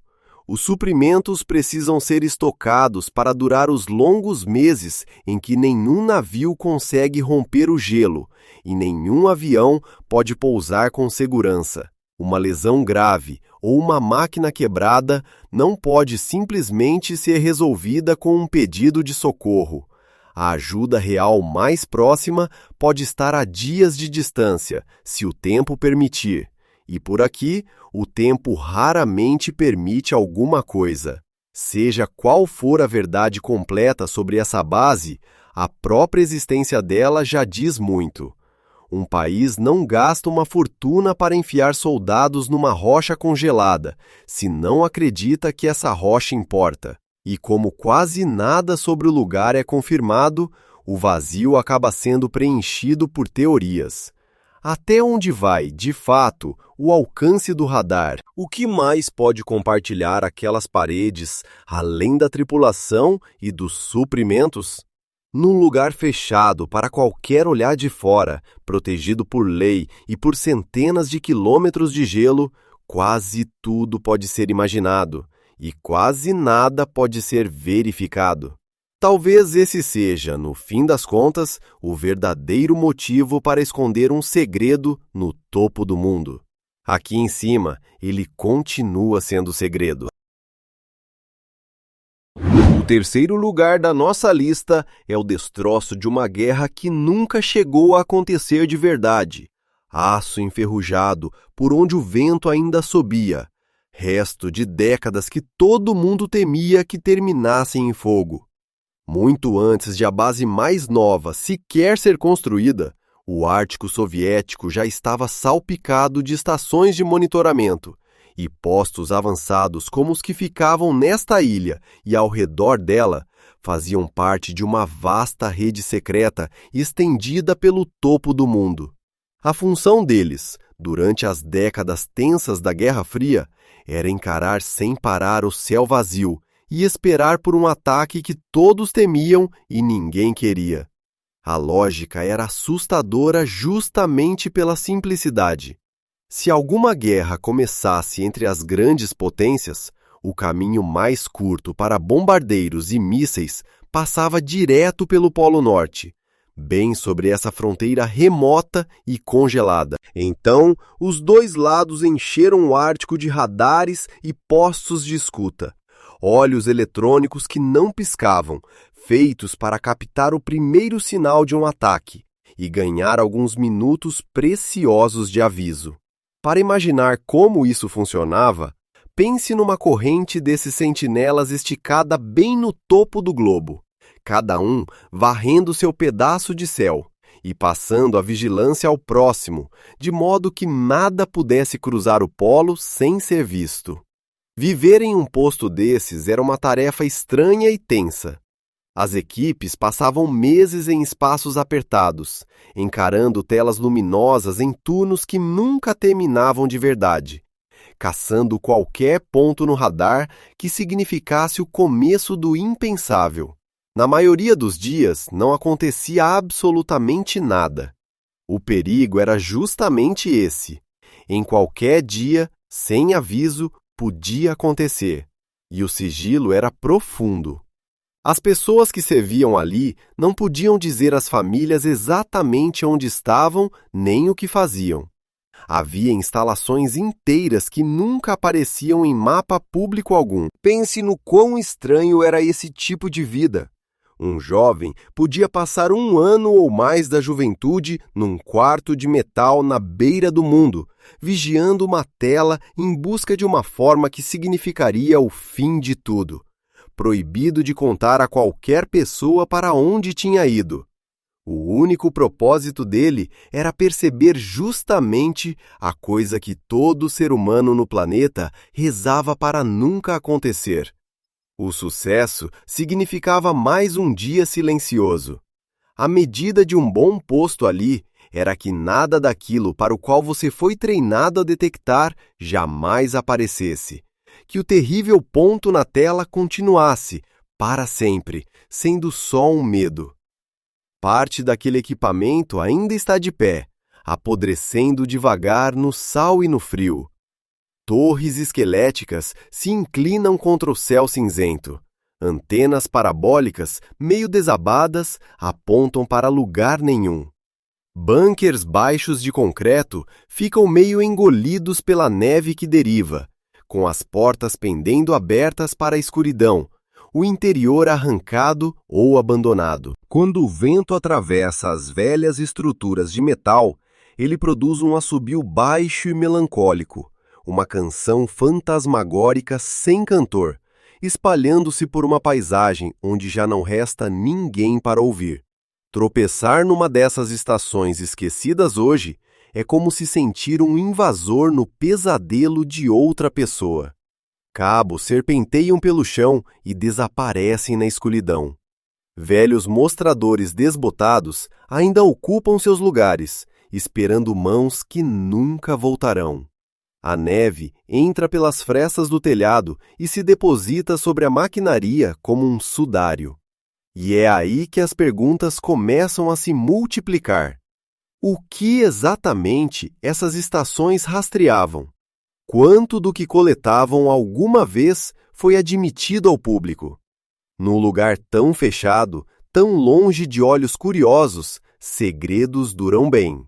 Os suprimentos precisam ser estocados para durar os longos meses em que nenhum navio consegue romper o gelo e nenhum avião pode pousar com segurança. Uma lesão grave ou uma máquina quebrada não pode simplesmente ser resolvida com um pedido de socorro. A ajuda real mais próxima pode estar a dias de distância, se o tempo permitir. E por aqui, o tempo raramente permite alguma coisa. Seja qual for a verdade completa sobre essa base, a própria existência dela já diz muito. Um país não gasta uma fortuna para enfiar soldados numa rocha congelada, se não acredita que essa rocha importa. E como quase nada sobre o lugar é confirmado, o vazio acaba sendo preenchido por teorias. Até onde vai, de fato, o alcance do radar? O que mais pode compartilhar aquelas paredes, além da tripulação e dos suprimentos? Num lugar fechado para qualquer olhar de fora, protegido por lei e por centenas de quilômetros de gelo, quase tudo pode ser imaginado e quase nada pode ser verificado. Talvez esse seja, no fim das contas, o verdadeiro motivo para esconder um segredo no topo do mundo. Aqui em cima, ele continua sendo segredo. O terceiro lugar da nossa lista é o destroço de uma guerra que nunca chegou a acontecer de verdade. Aço enferrujado por onde o vento ainda assobia. Resto de décadas que todo mundo temia que terminassem em fogo. Muito antes de a base mais nova sequer ser construída, o Ártico Soviético já estava salpicado de estações de monitoramento, e postos avançados como os que ficavam nesta ilha e ao redor dela faziam parte de uma vasta rede secreta estendida pelo topo do mundo. A função deles, durante as décadas tensas da Guerra Fria, era encarar sem parar o céu vazio e esperar por um ataque que todos temiam e ninguém queria. A lógica era assustadora justamente pela simplicidade. Se alguma guerra começasse entre as grandes potências, o caminho mais curto para bombardeiros e mísseis passava direto pelo Polo Norte, bem sobre essa fronteira remota e congelada. Então, os dois lados encheram o Ártico de radares e postos de escuta. Olhos eletrônicos que não piscavam, feitos para captar o primeiro sinal de um ataque e ganhar alguns minutos preciosos de aviso. Para imaginar como isso funcionava, pense numa corrente desses sentinelas esticada bem no topo do globo, cada um varrendo seu pedaço de céu e passando a vigilância ao próximo, de modo que nada pudesse cruzar o polo sem ser visto. Viver em um posto desses era uma tarefa estranha e tensa. As equipes passavam meses em espaços apertados, encarando telas luminosas em turnos que nunca terminavam de verdade, caçando qualquer ponto no radar que significasse o começo do impensável. Na maioria dos dias, não acontecia absolutamente nada. O perigo era justamente esse. Em qualquer dia, sem aviso, podia acontecer, e o sigilo era profundo. As pessoas que serviam ali não podiam dizer às famílias exatamente onde estavam nem o que faziam. Havia instalações inteiras que nunca apareciam em mapa público algum. Pense no quão estranho era esse tipo de vida. Um jovem podia passar 1 ano ou mais da juventude num quarto de metal na beira do mundo, vigiando uma tela em busca de uma forma que significaria o fim de tudo. Proibido de contar a qualquer pessoa para onde tinha ido. O único propósito dele era perceber justamente a coisa que todo ser humano no planeta rezava para nunca acontecer. O sucesso significava mais um dia silencioso. A medida de um bom posto ali era que nada daquilo para o qual você foi treinado a detectar jamais aparecesse. Que o terrível ponto na tela continuasse, para sempre, sendo só um medo. Parte daquele equipamento ainda está de pé, apodrecendo devagar no sal e no frio. Torres esqueléticas se inclinam contra o céu cinzento. Antenas parabólicas, meio desabadas, apontam para lugar nenhum. Bunkers baixos de concreto ficam meio engolidos pela neve que deriva, com as portas pendendo abertas para a escuridão, o interior arrancado ou abandonado. Quando o vento atravessa as velhas estruturas de metal, ele produz um assobio baixo e melancólico, uma canção fantasmagórica sem cantor, espalhando-se por uma paisagem onde já não resta ninguém para ouvir. Tropeçar numa dessas estações esquecidas hoje é como se sentir um invasor no pesadelo de outra pessoa. Cabos serpenteiam pelo chão e desaparecem na escuridão. Velhos mostradores desbotados ainda ocupam seus lugares, esperando mãos que nunca voltarão. A neve entra pelas frestas do telhado e se deposita sobre a maquinaria como um sudário. E é aí que as perguntas começam a se multiplicar. O que exatamente essas estações rastreavam? Quanto do que coletavam alguma vez foi admitido ao público? Num lugar tão fechado, tão longe de olhos curiosos, segredos duram bem.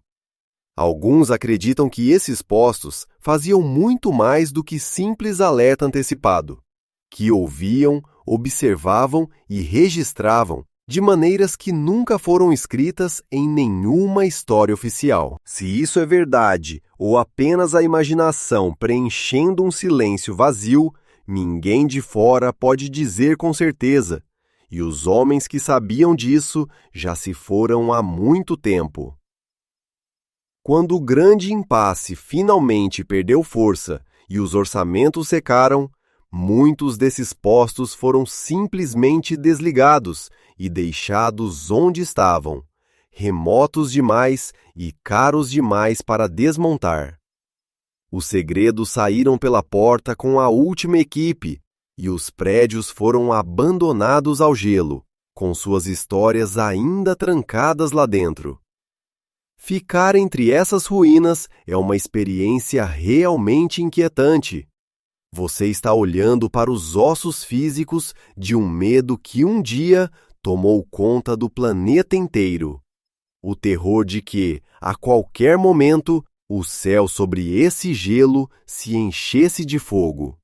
Alguns acreditam que esses postos faziam muito mais do que simples alerta antecipado, que ouviam, observavam e registravam de maneiras que nunca foram escritas em nenhuma história oficial. Se isso é verdade ou apenas a imaginação preenchendo um silêncio vazio, ninguém de fora pode dizer com certeza, e os homens que sabiam disso já se foram há muito tempo. Quando o grande impasse finalmente perdeu força e os orçamentos secaram, muitos desses postos foram simplesmente desligados e deixados onde estavam, remotos demais e caros demais para desmontar. Os segredos saíram pela porta com a última equipe e os prédios foram abandonados ao gelo, com suas histórias ainda trancadas lá dentro. Ficar entre essas ruínas é uma experiência realmente inquietante. Você está olhando para os ossos físicos de um medo que um dia tomou conta do planeta inteiro. O terror de que, a qualquer momento, o céu sobre esse gelo se enchesse de fogo.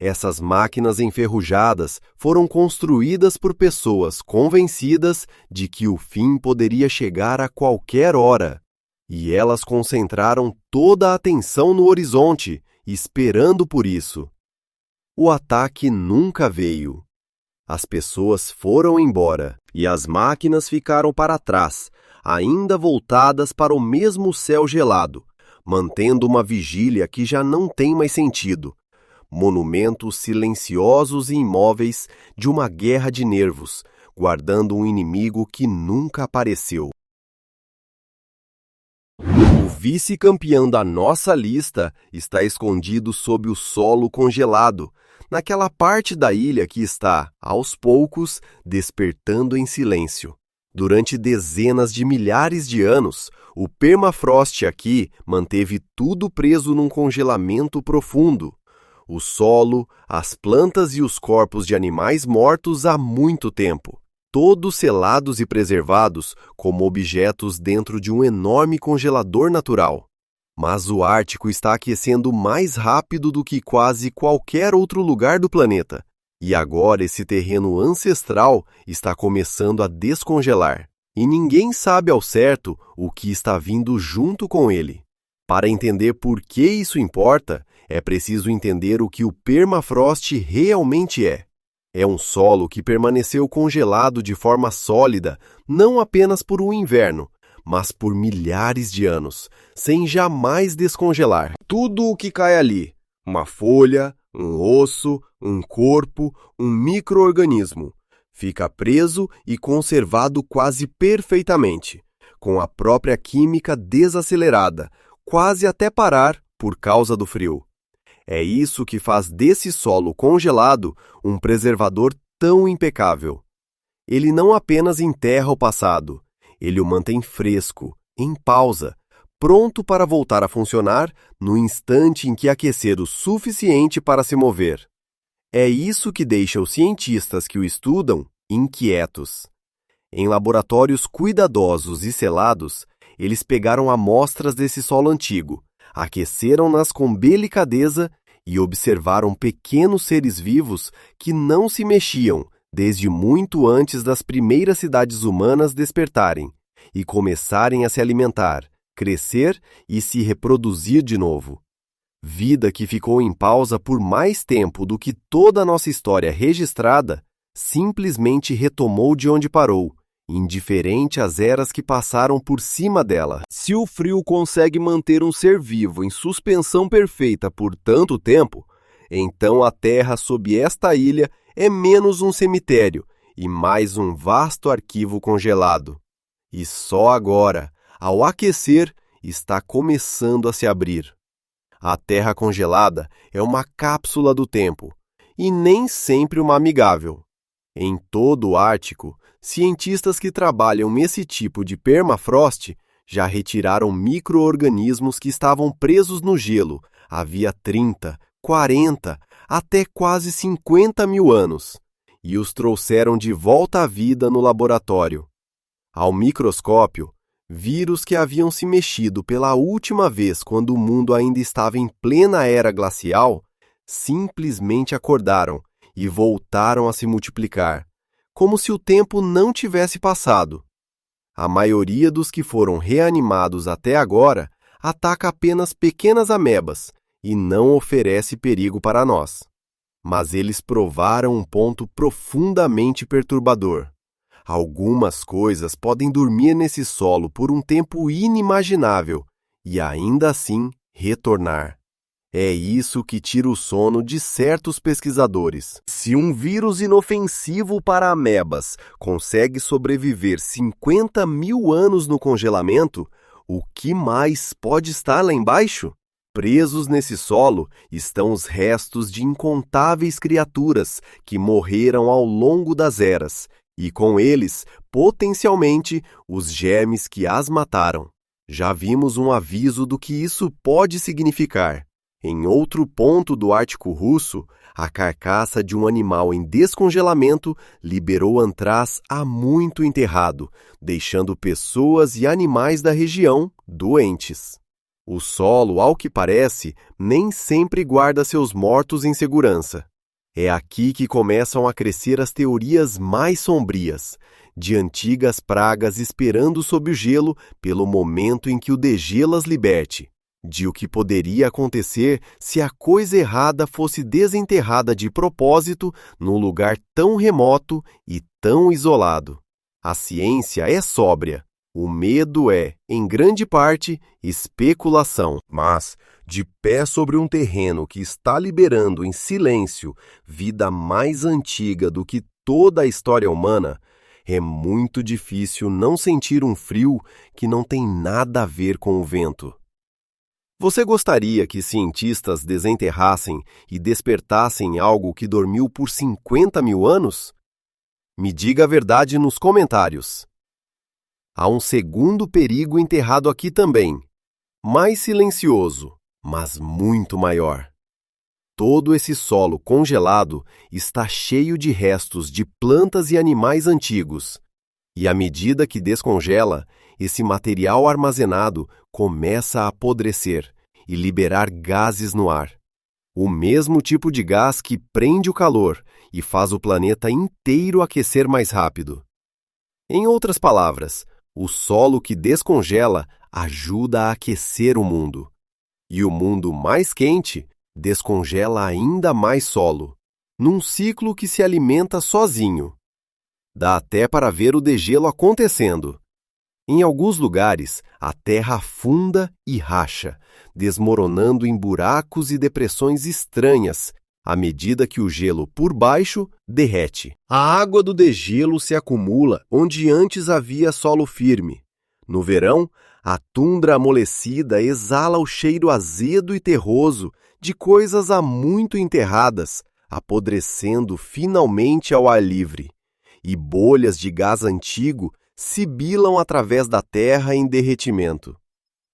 Essas máquinas enferrujadas foram construídas por pessoas convencidas de que o fim poderia chegar a qualquer hora, e elas concentraram toda a atenção no horizonte, esperando por isso. O ataque nunca veio. As pessoas foram embora, e as máquinas ficaram para trás, ainda voltadas para o mesmo céu gelado, mantendo uma vigília que já não tem mais sentido. Monumentos silenciosos e imóveis de uma guerra de nervos, guardando um inimigo que nunca apareceu. O vice-campeão da nossa lista está escondido sob o solo congelado, naquela parte da ilha que está, aos poucos, despertando em silêncio. Durante dezenas de milhares de anos, o permafrost aqui manteve tudo preso num congelamento profundo. O solo, as plantas e os corpos de animais mortos há muito tempo, todos selados e preservados como objetos dentro de um enorme congelador natural. Mas o Ártico está aquecendo mais rápido do que quase qualquer outro lugar do planeta, e agora esse terreno ancestral está começando a descongelar, e ninguém sabe ao certo o que está vindo junto com ele. Para entender por que isso importa, é preciso entender o que o permafrost realmente é. É um solo que permaneceu congelado de forma sólida não apenas por um inverno, mas por milhares de anos, sem jamais descongelar. Tudo o que cai ali, uma folha, um osso, um corpo, um micro-organismo, fica preso e conservado quase perfeitamente, com a própria química desacelerada, quase até parar por causa do frio. É isso que faz desse solo congelado um preservador tão impecável. Ele não apenas enterra o passado, ele o mantém fresco, em pausa, pronto para voltar a funcionar no instante em que aquecer o suficiente para se mover. É isso que deixa os cientistas que o estudam inquietos. Em laboratórios cuidadosos e selados, eles pegaram amostras desse solo antigo, aqueceram-nas com delicadeza e observaram pequenos seres vivos que não se mexiam desde muito antes das primeiras cidades humanas despertarem e começarem a se alimentar, crescer e se reproduzir de novo. Vida que ficou em pausa por mais tempo do que toda a nossa história registrada, simplesmente retomou de onde parou indiferente às eras que passaram por cima dela. Se o frio consegue manter um ser vivo em suspensão perfeita por tanto tempo, então a Terra sob esta ilha é menos um cemitério e mais um vasto arquivo congelado. E só agora, ao aquecer, está começando a se abrir. A Terra congelada é uma cápsula do tempo, e nem sempre uma amigável. Em todo o Ártico, cientistas que trabalham nesse tipo de permafrost já retiraram micro-organismos que estavam presos no gelo havia 30, 40, até quase 50 mil anos, e os trouxeram de volta à vida no laboratório. Ao microscópio, vírus que haviam se mexido pela última vez quando o mundo ainda estava em plena era glacial, simplesmente acordaram e voltaram a se multiplicar, como se o tempo não tivesse passado. A maioria dos que foram reanimados até agora ataca apenas pequenas amebas e não oferece perigo para nós. Mas eles provaram um ponto profundamente perturbador. Algumas coisas podem dormir nesse solo por um tempo inimaginável e ainda assim retornar. É isso que tira o sono de certos pesquisadores. Se um vírus inofensivo para amebas consegue sobreviver 50 mil anos no congelamento, o que mais pode estar lá embaixo? Presos nesse solo estão os restos de incontáveis criaturas que morreram ao longo das eras, e com eles, potencialmente, os germes que as mataram. Já vimos um aviso do que isso pode significar. Em outro ponto do Ártico russo, a carcaça de um animal em descongelamento liberou antraz há muito enterrado, deixando pessoas e animais da região doentes. O solo, ao que parece, nem sempre guarda seus mortos em segurança. É aqui que começam a crescer as teorias mais sombrias, de antigas pragas esperando sob o gelo pelo momento em que o degelo as liberte, de o que poderia acontecer se a coisa errada fosse desenterrada de propósito num lugar tão remoto e tão isolado. A ciência é sóbria. O medo é, em grande parte, especulação. Mas, de pé sobre um terreno que está liberando em silêncio vida mais antiga do que toda a história humana, é muito difícil não sentir um frio que não tem nada a ver com o vento. Você gostaria que cientistas desenterrassem e despertassem algo que dormiu por 50 mil anos? Me diga a verdade nos comentários. Há um segundo perigo enterrado aqui também, mais silencioso, mas muito maior. Todo esse solo congelado está cheio de restos de plantas e animais antigos, e à medida que descongela, esse material armazenado começa a apodrecer e liberar gases no ar. O mesmo tipo de gás que prende o calor e faz o planeta inteiro aquecer mais rápido. Em outras palavras, o solo que descongela ajuda a aquecer o mundo. E o mundo mais quente descongela ainda mais solo, num ciclo que se alimenta sozinho. Dá até para ver o degelo acontecendo. Em alguns lugares, a terra afunda e racha, desmoronando em buracos e depressões estranhas, à medida que o gelo por baixo derrete. A água do degelo se acumula onde antes havia solo firme. No verão, a tundra amolecida exala o cheiro azedo e terroso de coisas há muito enterradas, apodrecendo finalmente ao ar livre. E bolhas de gás antigo sibilam através da terra em derretimento.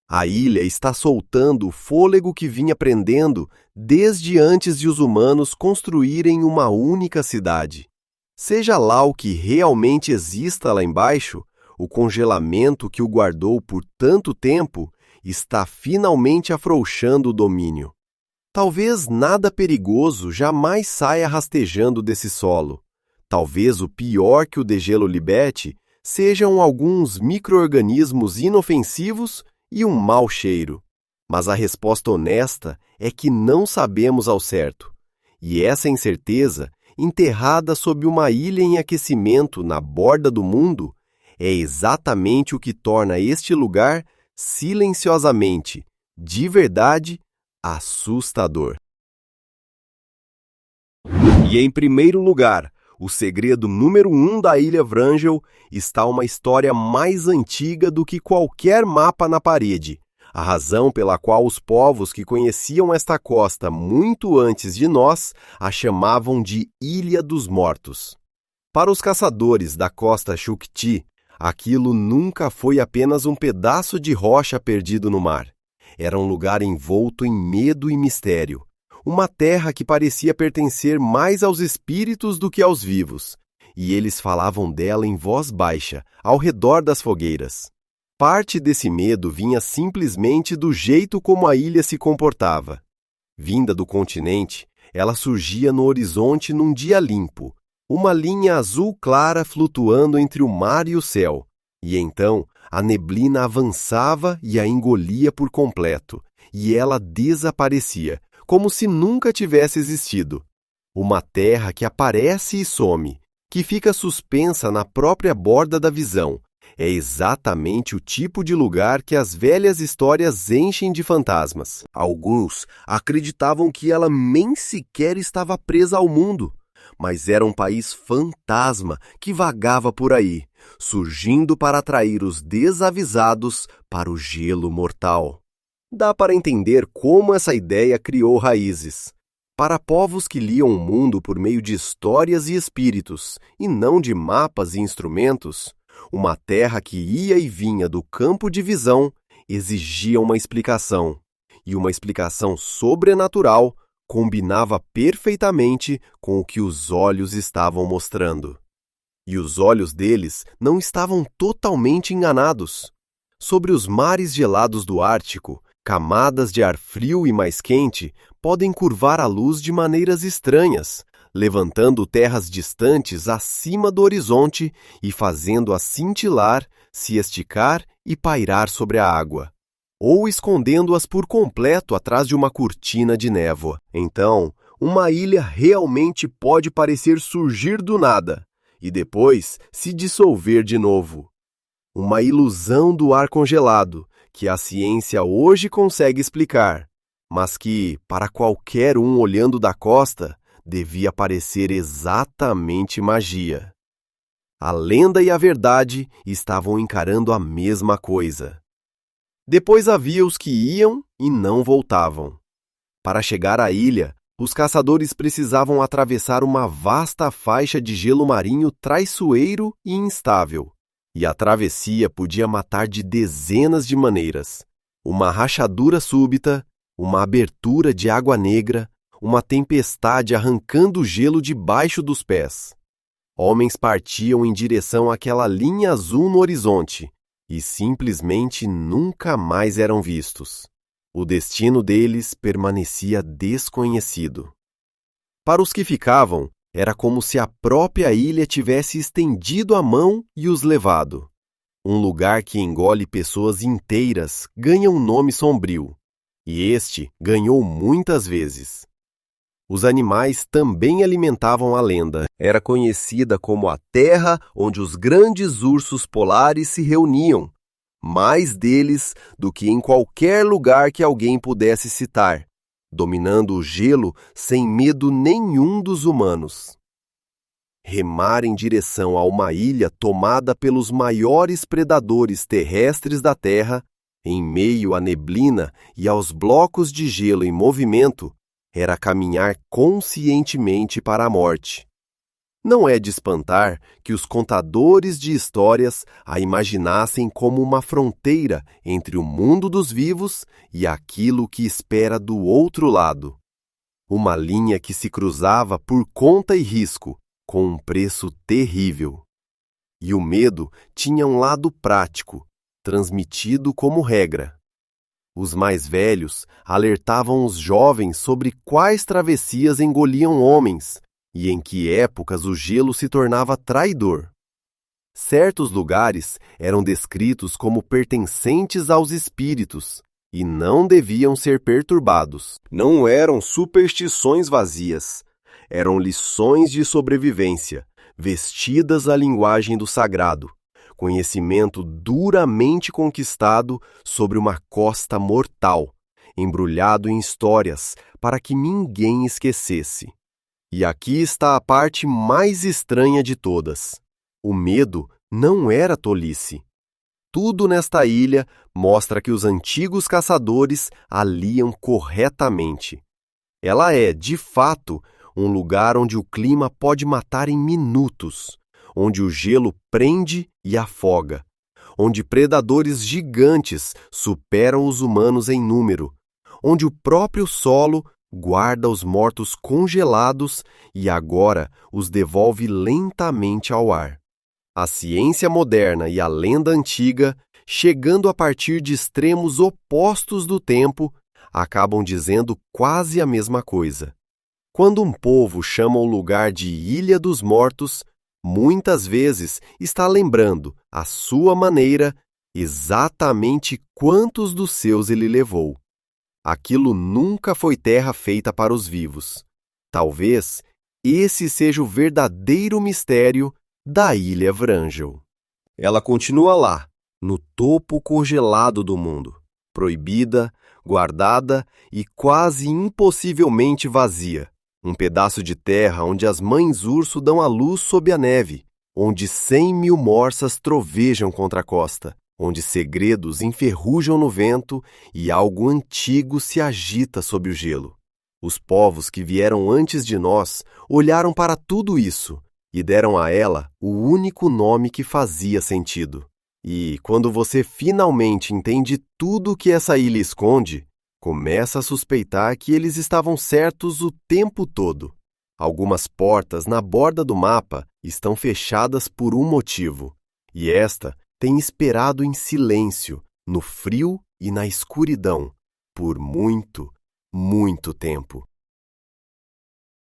A ilha está soltando o fôlego que vinha prendendo desde antes de os humanos construírem uma única cidade. Seja lá o que realmente exista lá embaixo, o congelamento que o guardou por tanto tempo está finalmente afrouxando o domínio. Talvez nada perigoso jamais saia rastejando desse solo. Talvez o pior que o degelo liberte sejam alguns micro-organismos inofensivos e um mau cheiro. Mas a resposta honesta é que não sabemos ao certo. E essa incerteza, enterrada sob uma ilha em aquecimento na borda do mundo, é exatamente o que torna este lugar silenciosamente, de verdade, assustador. E em primeiro lugar, o segredo número 1 da Ilha Wrangel está uma história mais antiga do que qualquer mapa na parede. A razão pela qual os povos que conheciam esta costa muito antes de nós a chamavam de Ilha dos Mortos. Para os caçadores da costa Chukchi, aquilo nunca foi apenas um pedaço de rocha perdido no mar. Era um lugar envolto em medo e mistério. Uma terra que parecia pertencer mais aos espíritos do que aos vivos, e eles falavam dela em voz baixa, ao redor das fogueiras. Parte desse medo vinha simplesmente do jeito como a ilha se comportava. Vinda do continente, ela surgia no horizonte num dia limpo, uma linha azul clara flutuando entre o mar e o céu, e então a neblina avançava e a engolia por completo, e ela desaparecia, como se nunca tivesse existido. Uma terra que aparece e some, que fica suspensa na própria borda da visão. É exatamente o tipo de lugar que as velhas histórias enchem de fantasmas. Alguns acreditavam que ela nem sequer estava presa ao mundo, mas era um país fantasma que vagava por aí, surgindo para atrair os desavisados para o gelo mortal. Dá para entender como essa ideia criou raízes. Para povos que liam o mundo por meio de histórias e espíritos, e não de mapas e instrumentos, uma terra que ia e vinha do campo de visão exigia uma explicação, e uma explicação sobrenatural combinava perfeitamente com o que os olhos estavam mostrando. E os olhos deles não estavam totalmente enganados. Sobre os mares gelados do Ártico, camadas de ar frio e mais quente podem curvar a luz de maneiras estranhas, levantando terras distantes acima do horizonte e fazendo-a cintilar, se esticar e pairar sobre a água, ou escondendo-as por completo atrás de uma cortina de névoa. Então, uma ilha realmente pode parecer surgir do nada e depois se dissolver de novo. Uma ilusão do ar congelado, que a ciência hoje consegue explicar, mas que, para qualquer um olhando da costa, devia parecer exatamente magia. A lenda e a verdade estavam encarando a mesma coisa. Depois havia os que iam e não voltavam. Para chegar à ilha, os caçadores precisavam atravessar uma vasta faixa de gelo marinho traiçoeiro e instável. E a travessia podia matar de dezenas de maneiras. Uma rachadura súbita, uma abertura de água negra, uma tempestade arrancando o gelo debaixo dos pés. Homens partiam em direção àquela linha azul no horizonte e simplesmente nunca mais eram vistos. O destino deles permanecia desconhecido. Para os que ficavam, era como se a própria ilha tivesse estendido a mão e os levado. Um lugar que engole pessoas inteiras ganha um nome sombrio, e este ganhou muitas vezes. Os animais também alimentavam a lenda. Era conhecida como a terra onde os grandes ursos polares se reuniam, mais deles do que em qualquer lugar que alguém pudesse citar, dominando o gelo sem medo nenhum dos humanos. Remar em direção a uma ilha tomada pelos maiores predadores terrestres da Terra, em meio à neblina e aos blocos de gelo em movimento, era caminhar conscientemente para a morte. Não é de espantar que os contadores de histórias a imaginassem como uma fronteira entre o mundo dos vivos e aquilo que espera do outro lado. Uma linha que se cruzava por conta e risco, com um preço terrível. E o medo tinha um lado prático, transmitido como regra. Os mais velhos alertavam os jovens sobre quais travessias engoliam homens e em que épocas o gelo se tornava traidor. Certos lugares eram descritos como pertencentes aos espíritos e não deviam ser perturbados. Não eram superstições vazias, eram lições de sobrevivência, vestidas à linguagem do sagrado, conhecimento duramente conquistado sobre uma costa mortal, embrulhado em histórias para que ninguém esquecesse. E aqui está a parte mais estranha de todas. O medo não era tolice. Tudo nesta ilha mostra que os antigos caçadores a liam corretamente. Ela é, de fato, um lugar onde o clima pode matar em minutos, onde o gelo prende e afoga, onde predadores gigantes superam os humanos em número, onde o próprio solo guarda os mortos congelados e agora os devolve lentamente ao ar. A ciência moderna e a lenda antiga, chegando a partir de extremos opostos do tempo, acabam dizendo quase a mesma coisa. Quando um povo chama o lugar de Ilha dos Mortos, muitas vezes está lembrando, à sua maneira, exatamente quantos dos seus ele levou. Aquilo nunca foi terra feita para os vivos. Talvez esse seja o verdadeiro mistério da Ilha Vrangel. Ela continua lá, no topo congelado do mundo, proibida, guardada e quase impossivelmente vazia. Um pedaço de terra onde as mães urso dão a luz sob a neve, onde 100.000 morsas trovejam contra a costa, onde segredos enferrujam no vento e algo antigo se agita sob o gelo. Os povos que vieram antes de nós olharam para tudo isso e deram a ela o único nome que fazia sentido. E, quando você finalmente entende tudo o que essa ilha esconde, começa a suspeitar que eles estavam certos o tempo todo. Algumas portas na borda do mapa estão fechadas por um motivo, e esta tem esperado em silêncio, no frio e na escuridão, por muito, muito tempo.